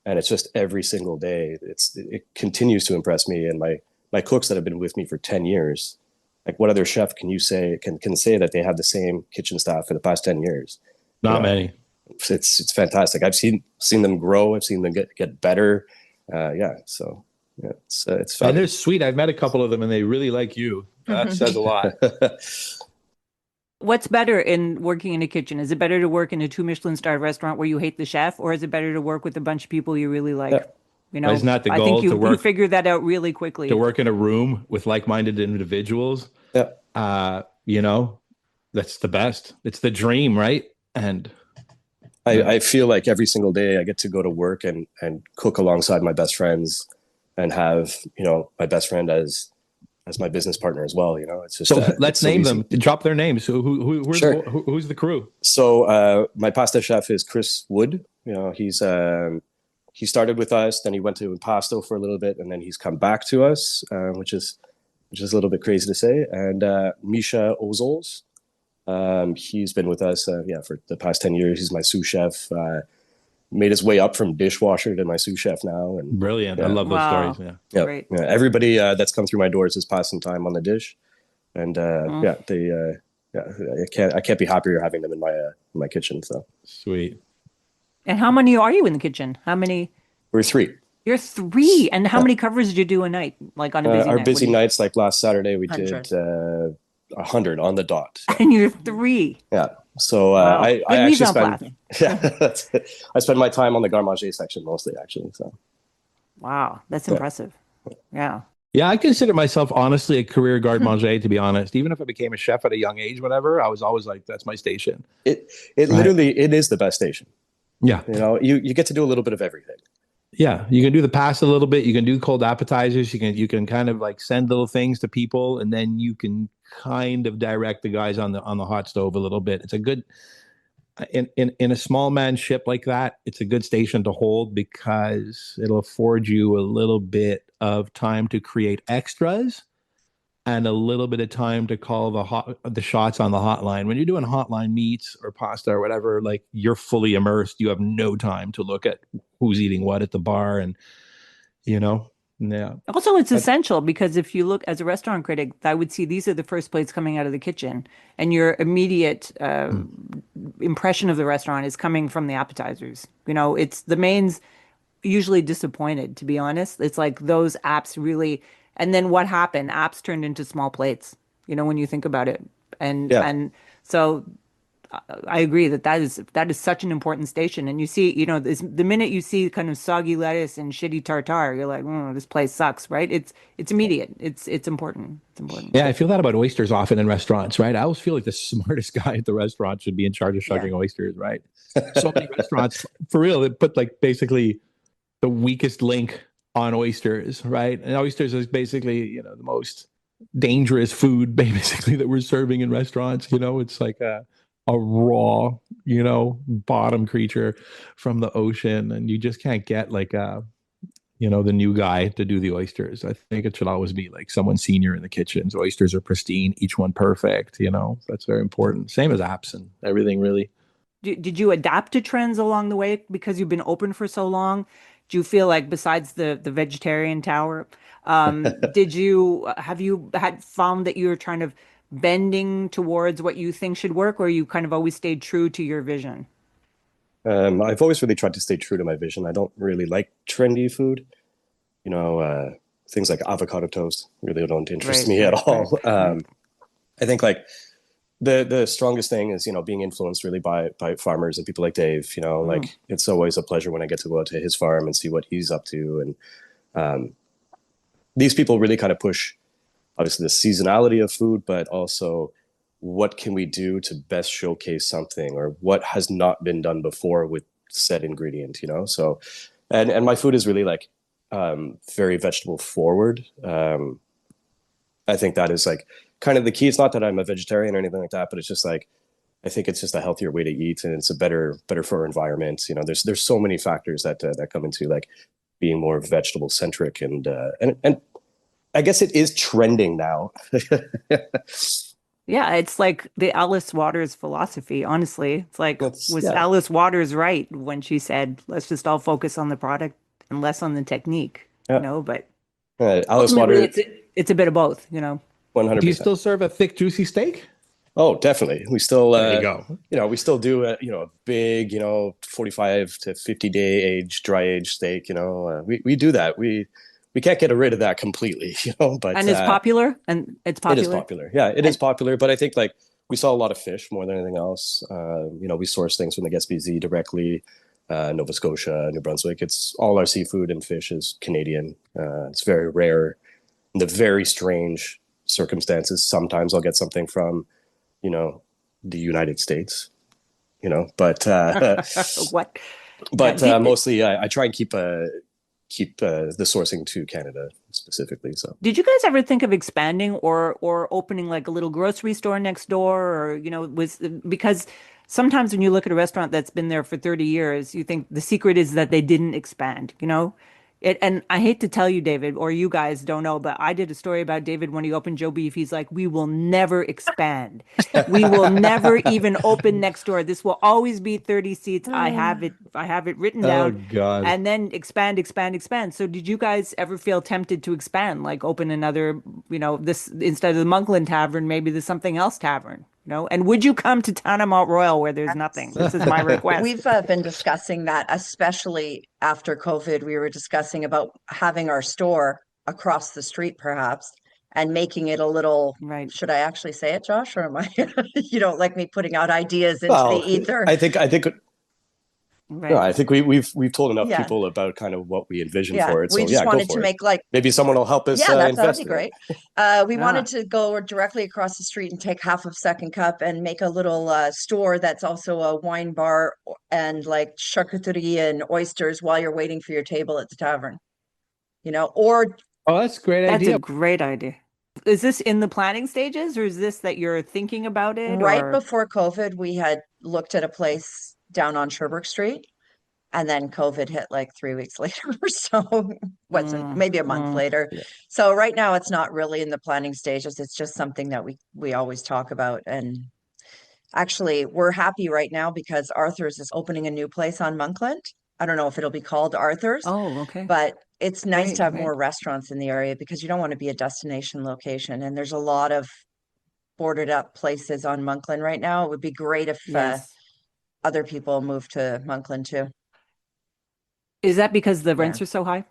And it's just every single day, it continues to impress me. And my cooks that have been with me for 10 years, like what other chef can you say can say that they have the same kitchen staff for the past 10 years? Not many. It's fantastic. I've seen them grow. I've seen them get better. So it's fun. And they're sweet. I've met a couple of them and they really like you. That says a lot. What's better in working in a kitchen? Is it better to work in a 2 Michelin-starred restaurant where you hate the chef, or is it better to work with a bunch of people you really like? Isn't that the goal? I think you figured that out really quickly. To work in a room with like-minded individuals. Yeah. That's the best. It's the dream, right? And I feel like every single day I get to go to work and cook alongside my best friends and have, my best friend as my business partner as well. It's just, so let's name them, drop their names. So who's the crew? So my pasta chef is Chris Wood. He started with us, then he went to Impasto for a little bit, and then he's come back to us, which is which is a little bit crazy to say, and Misha Ozols. He's been with us, for the past 10 years. He's my sous chef. Made his way up from dishwasher to my sous chef now, and Brilliant. yeah. I love those Wow. stories. Yeah. Yeah, Great. yeah. Everybody that's come through my doors has passed some time on the dish, and I can't be happier having them in my kitchen. So Sweet. And how many are you in the kitchen? How many? we're three. You're three. And how Yeah. many covers did you do a night? Like on a busy Our night? What busy do you- nights, like last Saturday, we 100. did 100 on the dot. So, And you're three. yeah. So Wow. I Good actually mise en spend place. yeah, that's it. I spend my time on the garde manger section mostly, actually. So Wow. That's Yeah. impressive. Yeah. Yeah, I consider myself honestly a career garde manger, to be honest. Even if I became a chef at a young age, whatever, I was always like, that's my station. it Right. literally it is the best station. Yeah. You know, you get to do a little bit of everything. Yeah. You can do the pasta a little bit. You can do cold appetizers. You can kind of like send little things to people, and then you can kind of direct the guys on the hot stove a little bit. It's a good in a small man ship like that, it's a good station to hold because it'll afford you a little bit of time to create extras and a little bit of time to call the shots on the hotline. When you're doing hotline meats or pasta or whatever, like you're fully immersed. You have no time to look at who's eating what at the bar, and yeah. Also, it's essential because if you look as a restaurant critic, I would see these are the first plates coming out of the kitchen, and your immediate impression of the restaurant is coming from the appetizers. It's the mains usually disappointed, to be honest. It's like those apps really, and then what happened? Apps turned into small plates, when you think about it. And Yeah. and so I agree that is such an important station. And you see, the minute you see kind of soggy lettuce and shitty tartare, you're like, this place sucks, right? It's immediate. It's important. It's important. Yeah, I feel that about oysters often in restaurants, right? I always feel like the smartest guy at the restaurant should be in charge of shucking oysters, right? So many restaurants, for real, they put like basically the weakest link on oysters, right? And oysters is basically, the most dangerous food basically that we're serving in restaurants. It's like a raw, bottom creature from the ocean, and you just can't get like the new guy to do the oysters. I think it should always be like someone senior in the kitchen. So oysters are pristine, each one perfect, that's very important. Same as apps and everything, really. Did you adapt to trends along the way because you've been open for so long? Do you feel like besides the vegetarian tower, have you found that you're trying to bending towards what you think should work, or you kind of always stayed true to your vision? I've always really tried to stay true to my vision. I don't really like trendy food. Things like avocado toast really don't interest me at all. I think like the strongest thing is, being influenced really by farmers and people like Dave, like it's always a pleasure when I get to go out to his farm and see what he's up to. And these people really kind of push obviously the seasonality of food, but also what can we do to best showcase something or what has not been done before with said ingredient, So, and my food is really like very vegetable forward. I think that is like kind of the key. It's not that I'm a vegetarian or anything like that, but it's just like, I think it's just a healthier way to eat, and it's a better for our environment. There's so many factors that come into like being more vegetable centric, and I guess it is trending now. Yeah, it's like the Alice Waters philosophy, honestly. It's like, Alice Waters right when she said, let's just all focus on the product and less on the technique, but Alice ultimately Waters, it's a bit of both, 100%. Do you still serve a thick, juicy steak? Oh, definitely. We still, There you go. We still do a big, 45 to 50 day age, dry age steak. We do that. We can't get rid of that completely, but and it's popular, It is popular. Yeah, it is popular. But I think like we saw a lot of fish more than anything else. We source things from the Gaspésie directly, Nova Scotia, New Brunswick. It's all our seafood and fish is Canadian. It's very rare. In the very strange circumstances, sometimes I'll get something from, the United States, but what? But mostly I try and keep the sourcing to Canada specifically. So did you guys ever think of expanding or opening like a little grocery store next door, or because sometimes when you look at a restaurant that's been there for 30 years, you think the secret is that they didn't expand, And I hate to tell you, David, or you guys don't know, but I did a story about David when he opened Joe Beef. He's like, we will never expand. We will never even open next door. This will always be 30 seats. I have it written Oh down. God. And then expand, expand, expand. So did you guys ever feel tempted to expand, like open another, this instead of the Monkland Tavern, maybe there's something else tavern, And would you come to Tanamount Royal where there's nothing? This is my request. We've been discussing that, especially after COVID. We were discussing about having our store across the street, perhaps, and making it a little. Right. Should I actually say it, Josh, or am I? You don't like me putting out ideas into the Well, ether? No, Right. I think we've told enough Yeah. people about kind of what we envision Yeah, for it. we So just yeah, go wanted to for it. make like Maybe someone will help us that would invest be in great. it. We Yeah. wanted to go directly across the street and take half of Second Cup and make a little store that's also a wine bar and like charcuterie and oysters while you're waiting for your table at the tavern. Or Oh, that's a great That's idea. a great idea. Is this in the planning stages, or is this that you're thinking about it, right or? before COVID, we had looked at a place down on Sherbrooke Street. And then COVID hit like 3 weeks later. So maybe a month later. Yeah. So right now it's not really in the planning stages. It's just something that we always talk about. And actually we're happy right now because Arthur's is opening a new place on Monkland. I don't know if it'll be called Arthur's, Oh, okay. but it's nice Great, to have great. more restaurants in the area because you don't want to be a destination location. And there's a lot of boarded up places on Monkland right now. It would be great if Yes. other people move to Monkland too. Is that because the Yeah. rents are so high?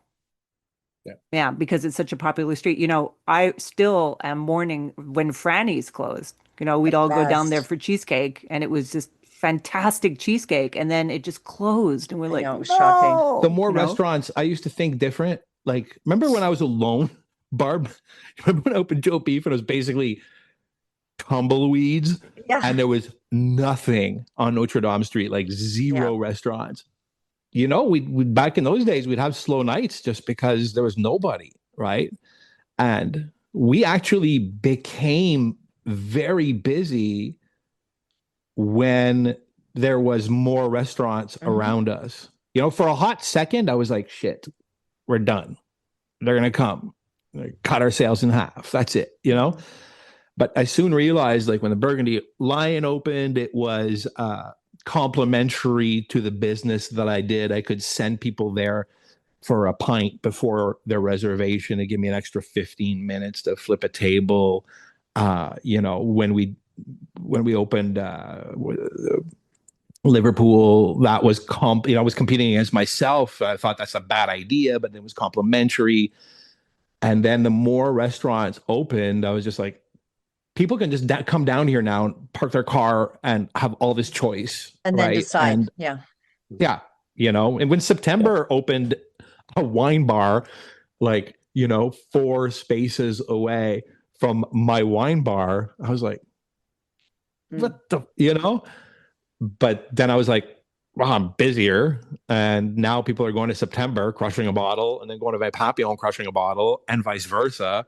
Yeah. Yeah, because it's such a popular street. I still am mourning when Franny's closed. We'd all go down there Best. for cheesecake, and it was just fantastic cheesecake, and then it just closed, and we're I like, know, it was shocking. no, The more restaurants, I used to think different. Like, remember when I was alone, Barb? Remember when I opened Joe Beef and it was basically tumbleweeds Yeah. and there was nothing on Notre Dame Street, like zero restaurants. We back in those days, we'd have slow nights just because there was nobody, right? And we actually became very busy when there was more restaurants around us. For a hot second, I was like, shit, we're done. They're going to come. Cut our sales in half. That's it, But I soon realized, like, when the Burgundy Lion opened, it was complimentary to the business that I did. I could send people there for a pint before their reservation and give me an extra 15 minutes to flip a table. When we opened Liverpool, that was I was competing against myself. I thought that's a bad idea, but it was complimentary. And then the more restaurants opened, I was just like, people can just come down here now and park their car and have all this choice. And then right? decide. And yeah. And when September opened a wine bar, 4 spaces away from my wine bar, I was like, what the, But then I was like, wow, I'm busier. And now people are going to September, crushing a bottle, and then going to Papillon, crushing a bottle, and vice versa.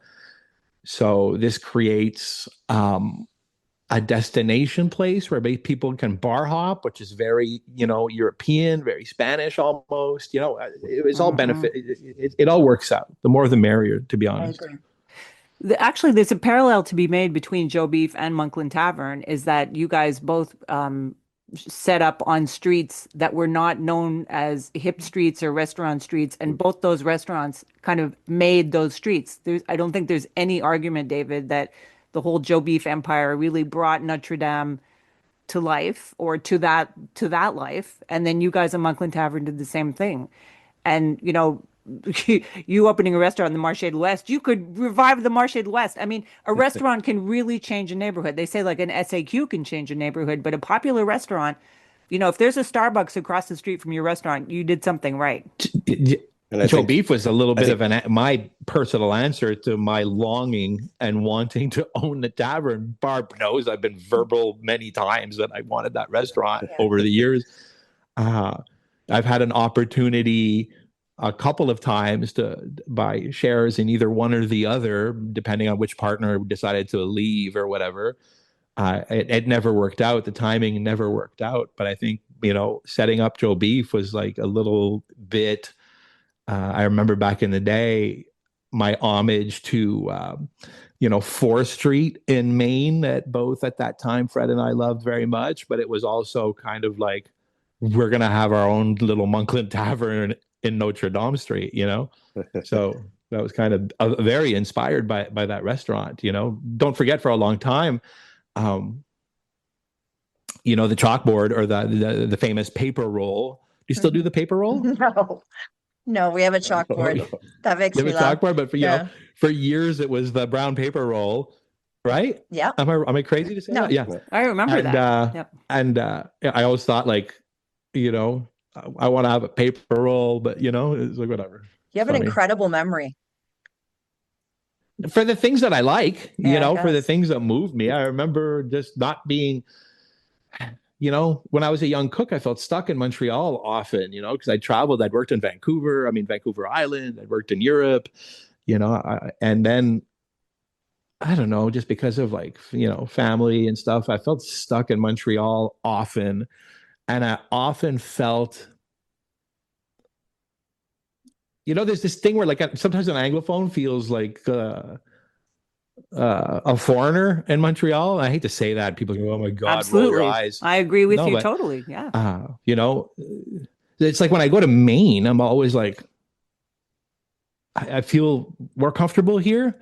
So this creates a destination place where people can bar hop, which is very, European, very Spanish almost. It's all benefit. It all works out. The more the merrier, to be honest. I agree. Actually, there's a parallel to be made between Joe Beef and Monkland Tavern, is that you guys both set up on streets that were not known as hip streets or restaurant streets, and both those restaurants kind of made those streets. I don't think there's any argument, David, that the whole Joe Beef empire really brought Notre Dame to life, or to that life, and then you guys at Monkland Tavern did the same thing. And you opening a restaurant in the Marché de l'Ouest, you could revive the Marché de l'Ouest. I mean, a restaurant can really change a neighborhood. They say like an SAQ can change a neighborhood, but a popular restaurant, if there's a Starbucks across the street from your restaurant, you did something right. And Joe Beef was a little bit of my personal answer to my longing and wanting to own the tavern. Barb knows I've been verbal many times that I wanted that restaurant over the years. I've had an opportunity a couple of times to buy shares in either one or the other, depending on which partner decided to leave or whatever. It never worked out. The timing never worked out. But I think, setting up Joe Beef was like a little bit I remember back in the day, my homage to, 4th Street in Maine that both at that time Fred and I loved very much, but it was also kind of like, we're going to have our own little Monkland Tavern in Notre Dame Street, So that was kind of very inspired by that restaurant, Don't forget, for a long time, the chalkboard or the famous paper roll. Do you still do the paper roll? No, we have a chalkboard. That makes You me have a laugh. chalkboard, but for years it was the brown paper roll, right? Yeah. Am I crazy to say No. that? Yeah. I remember that. Yep. And I always thought, like, I want to have a paper roll, but it's like, whatever. You have an incredible memory. For the things that I like, Yeah, for the things that moved me. I remember just not being, when I was a young cook, I felt stuck in Montreal often, because I traveled. I'd worked in Vancouver Island. I'd worked in Europe, and then I don't know, just because of family and stuff, I felt stuck in Montreal often. And I often felt, there's this thing where sometimes an Anglophone feels like a foreigner in Montreal. I hate to say that. People go, "Oh my God, absolutely. roll your eyes." I agree with you totally. Yeah. It's like when I go to Maine, I'm always like, I feel more comfortable here.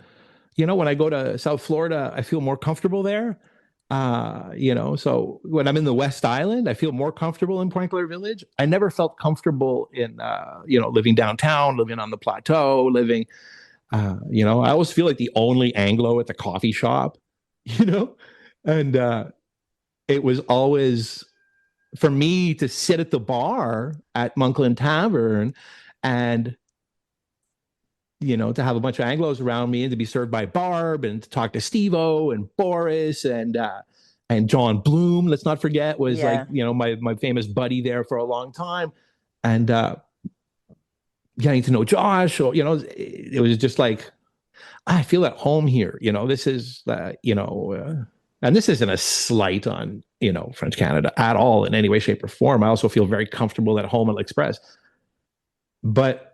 When I go to South Florida, I feel more comfortable there. So when I'm in the West Island, I feel more comfortable in Point Claire Village. I never felt comfortable in, living downtown, living on the plateau, I always feel like the only Anglo at the coffee shop, and it was always for me to sit at the bar at Monkland Tavern and, to have a bunch of Anglos around me and to be served by Barb and to talk to Steve-O and Boris and John Bloom, let's not forget, was my famous buddy there for a long time. And getting to know Josh, it was just like, I feel at home here. This is, and this isn't a slight on, French Canada at all in any way, shape, or form. I also feel very comfortable at home at L'Express. But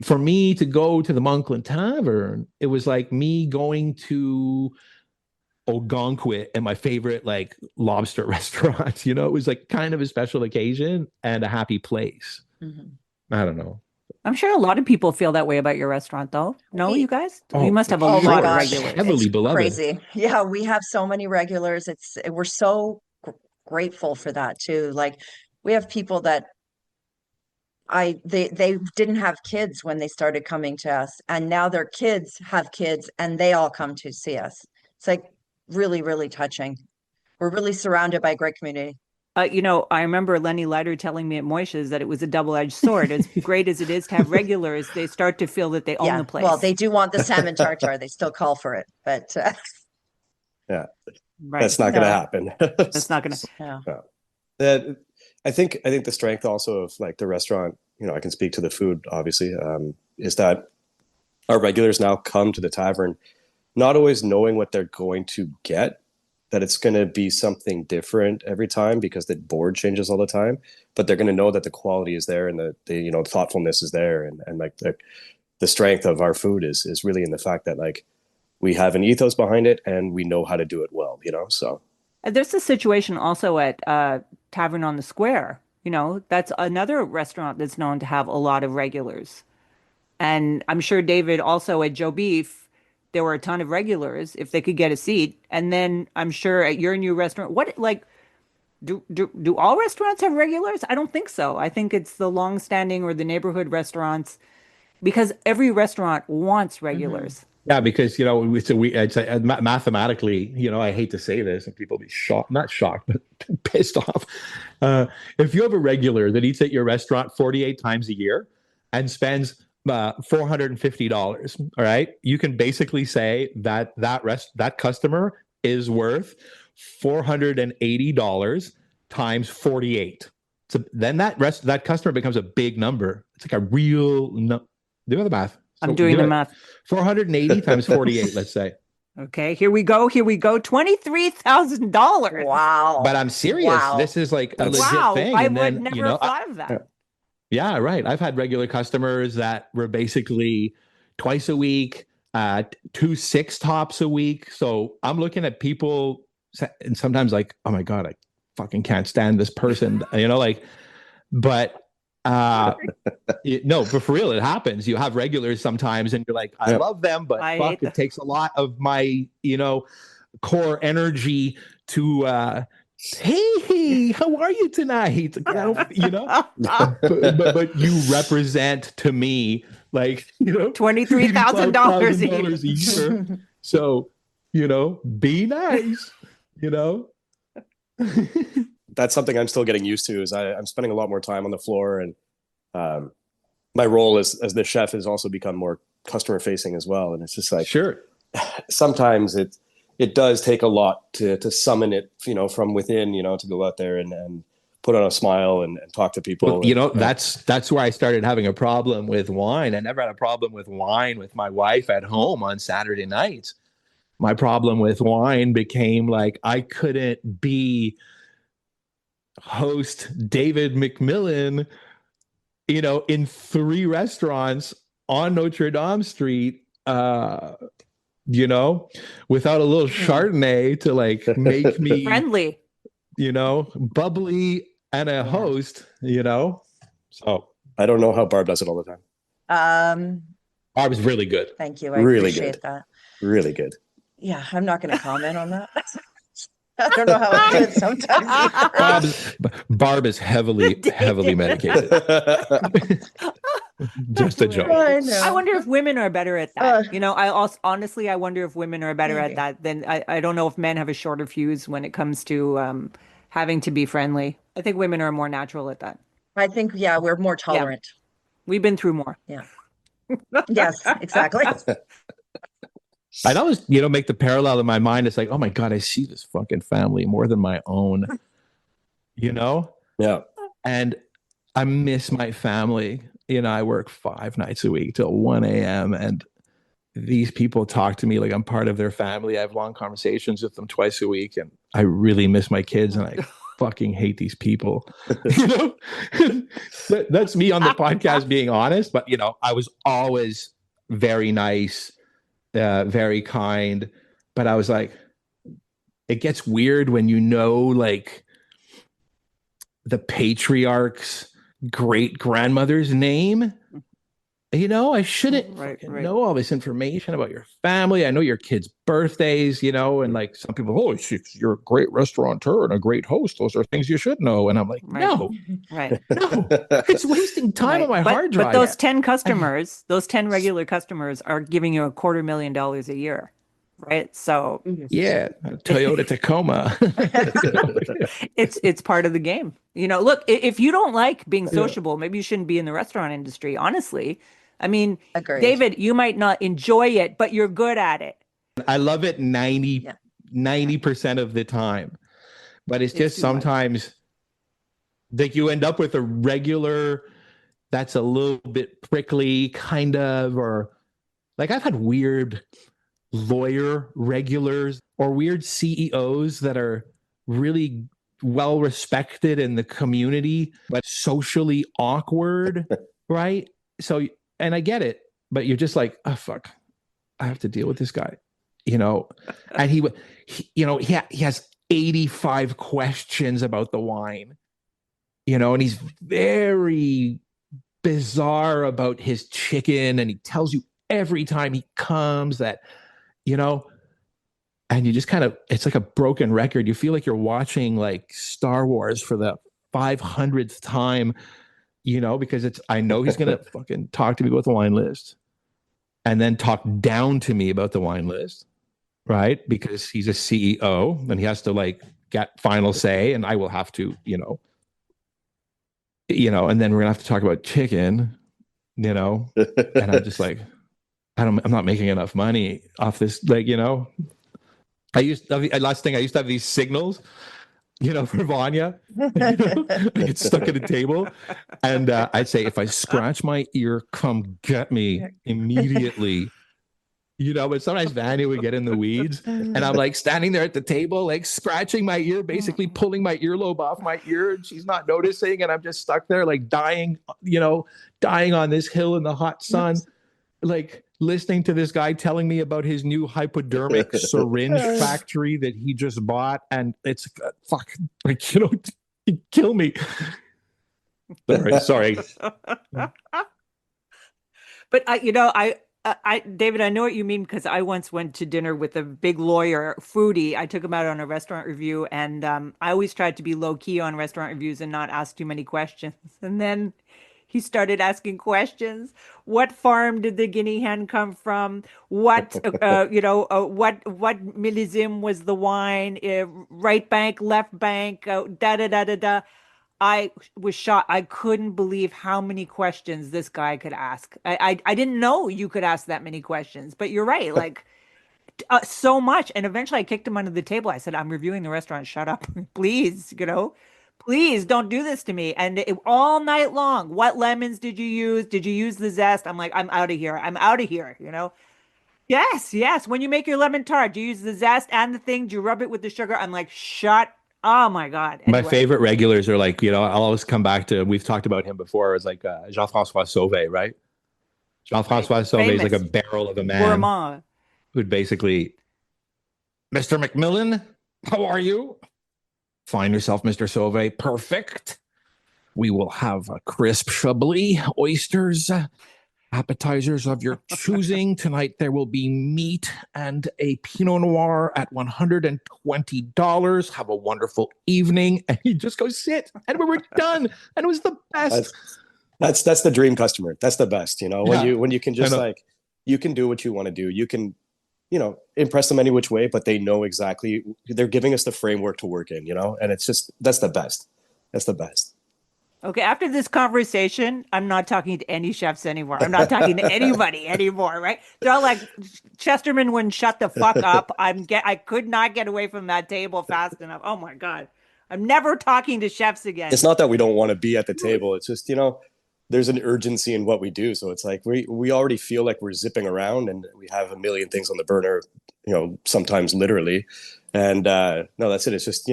for me to go to the Monkland Tavern, it was like me going to Algonquin and my favorite lobster restaurant. It was like kind of a special occasion and a happy place. Mm-hmm. I don't know. I'm sure a lot of people feel that way about your restaurant, though. No, you guys? You must have a lot of regulars. Heavily beloved. Crazy. Yeah, we have so many regulars. We're so grateful for that too. We have people that they didn't have kids when they started coming to us, and now their kids have kids and they all come to see us. It's really, really touching. We're really surrounded by a great community. I remember Lenny Leiter telling me at Moishes that it was a double-edged sword. As great as it is to have regulars, they start to feel that they own the place. Well, they do want the salmon tartare. They still call for it, but yeah, right. That's not going to happen. That's not going to. No. I think the strength also of the restaurant, I can speak to the food, obviously, is that our regulars now come to the tavern, not always knowing what they're going to get, that it's going to be something different every time because the board changes all the time, but they're going to know that the quality is there and the thoughtfulness is there. And the strength of our food is really in the fact that we have an ethos behind it and we know how to do it well, so. There's a situation also at Tavern on the Square. That's another restaurant that's known to have a lot of regulars. And I'm sure, David, also at Joe Beef, there were a ton of regulars if they could get a seat. And then I'm sure at your new restaurant, do all restaurants have regulars? I don't think so. I think it's the long-standing or the neighborhood restaurants, because every restaurant wants regulars. Mm-hmm. Yeah, because mathematically, I hate to say this, and people will be not shocked, but pissed off. If you have a regular that eats at your restaurant 48 times a year and spends $450, all right, you can basically say that customer is worth $480 times 48. So then that customer becomes a big number. It's like a real do the math. I'm doing the math. 480 times 48, let's say. Okay, here we go. $23,000. Wow. But I'm serious. Wow. This is a legit thing. I would never have thought of that. Yeah, right. I've had regular customers that were basically twice a week, 2 6 tops a week. So I'm looking at people and sometimes like, oh my God, I fucking can't stand this person, like, but uh no, but for real, it happens. You have regulars sometimes and you're like, I Yep. love them, but I fuck, hate them. it takes a lot of my, core energy to hey, how are you tonight? I don't, but you represent to me like, $23,000 a year. $85,000 a year. So, be nice, That's something I'm still getting used to. Is I'm spending a lot more time on the floor, and my role as the chef has also become more customer facing as well. And it's just like, sure. Sometimes it does take a lot to summon it, from within, to go out there and put on a smile and talk to people. Well, that's where I started having a problem with wine. I never had a problem with wine with my wife at home on Saturday nights. My problem with wine became like I couldn't be host David McMillan, in 3 restaurants on Notre Dame Street, without a little Chardonnay to like make me Friendly. bubbly and a host, So I don't know how Barb does it all the time. Barb was really good. Thank you. I Really appreciate good. that. Really good. Yeah, I'm not going to comment on that. I don't know how I do it sometimes. Barb is heavily medicated. Just a joke. I know. I wonder if women are better at that. Uh, I also honestly, I wonder if women are better Maybe. at that than I don't know if men have a shorter fuse when it comes to having to be friendly. I think women are more natural at that. I think, we're more tolerant. We've been through more. Yeah. Yes, exactly. I'd always, make the parallel in my mind. It's like, oh my God, I see this fucking family more than my own, Yeah. And I miss my family. I work 5 nights a week till 1 a.m. And these people talk to me like I'm part of their family. I have long conversations with them twice a week. And I really miss my kids and I fucking hate these people. That's me on the podcast being honest. But, I was always very nice, very kind. But I was like, it gets weird when like the patriarch's great grandmother's name. I shouldn't know all this information about your family. I know your kids' birthdays, and like some people, you're a great restaurateur and a great host. Those are things you should know. And I'm like, no, it's wasting time on my hard drive. But those 10 customers, those 10 regular customers are giving you $250,000 a year. Right. So yeah, Toyota Tacoma. It's part of the game. Look, if you don't like being sociable, maybe you shouldn't be in the restaurant industry, honestly. I mean, Agreed. David, you might not enjoy it, but you're good at it. I love it 90% of the time. But it's just sometimes like you end up with a regular that's a little bit prickly kind of, or like I've had weird lawyer regulars or weird CEOs that are really well respected in the community, but socially awkward, right? So, and I get it, but you're just like, oh, fuck, I have to deal with this guy, and he has 85 questions about the wine, and he's very bizarre about his chicken, and he tells you every time he comes that, and you just kind of, it's like a broken record. You feel like you're watching like Star Wars for the 500th time, because I know he's going to fucking talk to me about the wine list and then talk down to me about the wine list, right? Because he's a CEO and he has to like get final say, and I will have to, and then we're gonna have to talk about chicken, and I'm just like, I'm not making enough money off this. Like, I used to have these signals, for Vanya, I get stuck at a table, and I'd say, if I scratch my ear, come get me immediately, but sometimes Vanny would get in the weeds and I'm like standing there at the table, like scratching my ear, basically pulling my earlobe off my ear, and she's not noticing. And I'm just stuck there like dying on this hill in the hot sun, like listening to this guy telling me about his new hypodermic syringe factory that he just bought. And it's fuck, like, kill me. Sorry. But David, I know what you mean, because I once went to dinner with a big lawyer foodie. I took him out on a restaurant review, and I always tried to be low key on restaurant reviews and not ask too many questions. And then he started asking questions. What farm did the guinea hen come from? What millésime was the wine? Right bank, left bank, da da da da da. I was shocked. I couldn't believe how many questions this guy could ask. I didn't know you could ask that many questions, but you're right. Like so much. And eventually I kicked him under the table. I said, I'm reviewing the restaurant. Shut up, please, please don't do this to me. And all night long, what lemons did you use? Did you use the zest? I'm like, I'm out of here. I'm out of here. Yes, yes. When you make your lemon tart, do you use the zest and the thing? Do you rub it with the sugar? I'm like, shut. Oh my God. My Anyway. favorite regulars are like, I'll always come back to, we've talked about him before. It's like Jean-François Sauvé, right? Jean-François Sauvé is like a barrel of a man Gourmand. who'd basically, Mr. McMillan, how are you? Find yourself, Mr. Sauvé. Perfect. We will have a crisp chablis, oysters, appetizers of your choosing. Tonight there will be meat and a Pinot Noir at $120. Have a wonderful evening. And you just go sit, and we were done. And it was the best. That's the dream customer. That's the best. When you can just like, you can do what you want to do. You can, impress them any which way, but they know exactly. They're giving us the framework to work in. And it's just, that's the best. That's the best. Okay, after this conversation, I'm not talking to any chefs anymore. I'm not talking to anybody anymore, right? They're all like, Chesterman wouldn't shut the fuck up. I could not get away from that table fast enough. Oh my God. I'm never talking to chefs again. It's not that we don't want to be at the table. It's just, there's an urgency in what we do. So it's like, we already feel like we're zipping around and we have a million things on the burner, sometimes literally. And no, that's it. It's just,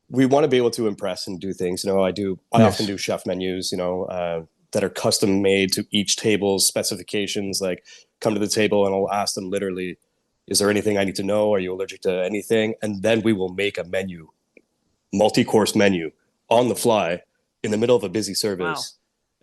we want to be able to impress and do things. I often do chef menus, that are custom made to each table's specifications. Like, come to the table and I'll ask them literally, is there anything I need to know? Are you allergic to anything? And then we will make a menu, multi-course menu on the fly in the middle of a busy service. Wow.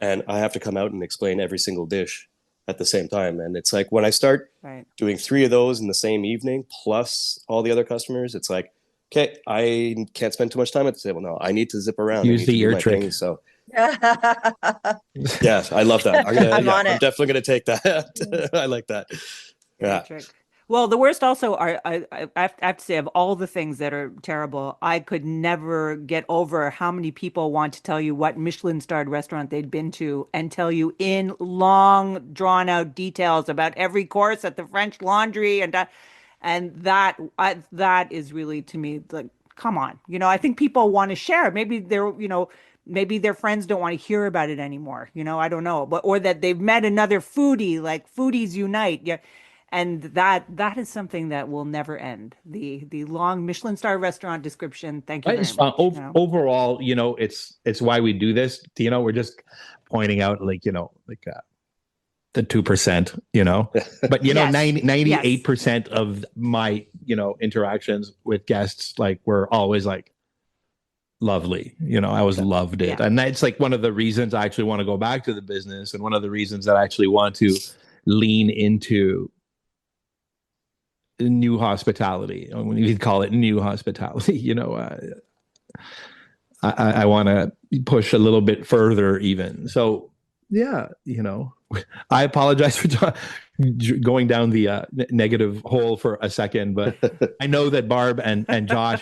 And I have to come out and explain every single dish at the same time. And it's like, when I start doing 3 of those in the same evening, plus all the other customers, it's like, okay, I can't spend too much time at the table. No, I need to zip around. Use the ear trick. So, yeah, I love that. I'm definitely going to take that. I like that. Yeah. Well, the worst also are, I have to say, of all the things that are terrible, I could never get over how many people want to tell you what Michelin-starred restaurant they'd been to and tell you in long, drawn-out details about every course at the French Laundry and that is really, to me, like, come on. I think people want to share. Maybe maybe their friends don't want to hear about it anymore. I don't know. Or that they've met another foodie, like foodies unite. Yeah. And that is something that will never end. The long Michelin star restaurant description. Thank you very much. Overall, it's why we do this. We're just pointing out the 2%, but Yes. 98% of my, interactions with guests, like, were always like lovely. I always loved it. Yeah. And that's like one of the reasons I actually want to go back to the business. And one of the reasons that I actually want to lean into new hospitality. When you call it new hospitality, I want to push a little bit further even. So yeah, I apologize for going down the negative hole for a second, but I know that Barb and Josh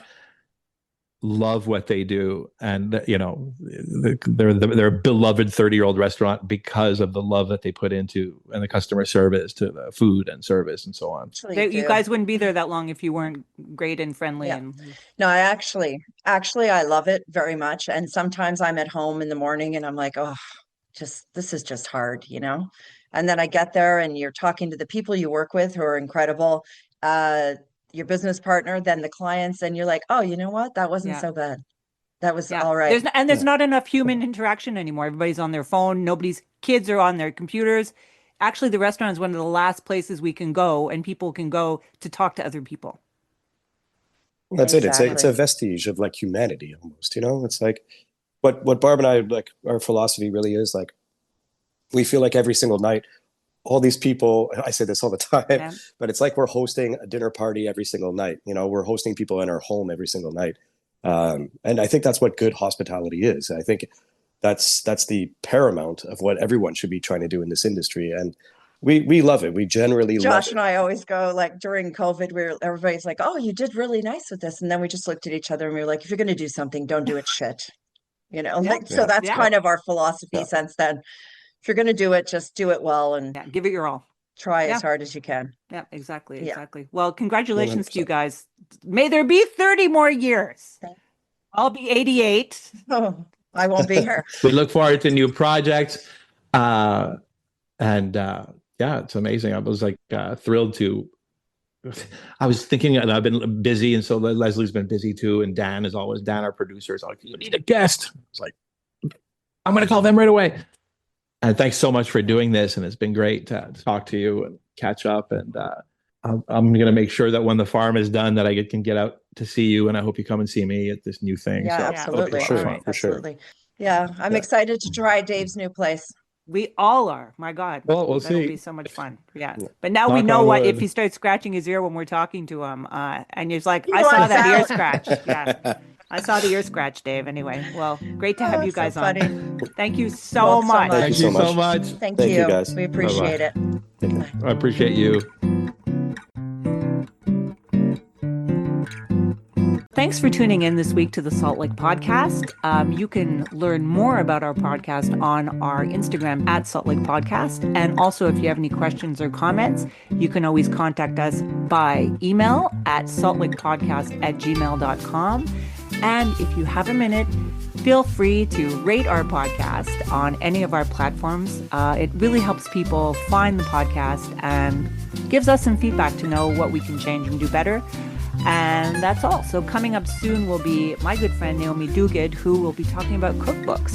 love what they do, and they're a beloved 30-year-old restaurant because of the love that they put into and the customer service to the food and service and so on. You guys wouldn't be there that long if you weren't great and friendly. Yeah. And no, I actually I love it very much. And sometimes I'm at home in the morning and I'm like, oh, this is just hard, And then I get there and you're talking to the people you work with who are incredible, your business partner, then the clients, and you're like, oh, you know what? That wasn't so bad. That was all right. There's not enough human interaction anymore. Everybody's on their phone. Kids are on their computers. Actually, the restaurant is one of the last places we can go and people can go to talk to other people. That's it. It's a vestige of like humanity almost, It's like what Barb and I, like, our philosophy really is, like, we feel like every single night, all these people, I say this all the time, but it's like we're hosting a dinner party every single night. We're hosting people in our home every single night. And I think that's what good hospitality is. I think that's the paramount of what everyone should be trying to do in this industry. And we love it. We generally love it. Josh and I always go, like, during COVID, everybody's like, oh, you did really nice with this. And then we just looked at each other and we were like, if you're going to do something, don't do it shit. So that's kind of our philosophy since then. If you're going to do it, just do it well and give it your all. Try as hard as you can. Yeah, exactly. Well, congratulations 100%. To you guys. May there be 30 more years. I'll be 88. Oh, I won't be here. We look forward to new projects. It's amazing. I was like thrilled to. I was thinking, and I've been busy, and so Leslie's been busy too, and Dan, our producer, is like, you need a guest. It's like, I'm going to call them right away. And thanks so much for doing this, and it's been great to talk to you and catch up. And I'm going to make sure that when the farm is done, that I can get out to see you, and I hope you come and see me at this new thing. Yeah, so absolutely. For sure. Yeah, I'm excited to try Dave's new place. We all are. My God. Well, we'll That'll see. Be so much fun. Yeah. But now we know what if he starts scratching his ear when we're talking to him, and he's like, I saw that ear scratch. Yeah. I saw the ear scratch, Dave. Anyway, well, great to have you guys on. Thank you so much. Thank you so much. Thank you guys. We appreciate it. I appreciate you. Thanks for tuning in this week to the Salt Lake Podcast. You can learn more about our podcast on our Instagram at Salt Lake Podcast. And also, if you have any questions or comments, you can always contact us by email at saltlakepodcast@gmail.com. And if you have a minute, feel free to rate our podcast on any of our platforms. It really helps people find the podcast and gives us some feedback to know what we can change and do better. And that's all. So coming up soon will be my good friend Naomi Duguid, who will be talking about cookbooks.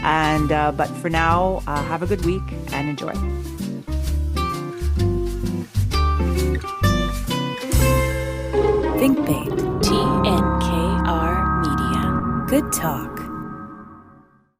And but for now, have a good week and enjoy. Think Bait. TNKR Media. Good talk.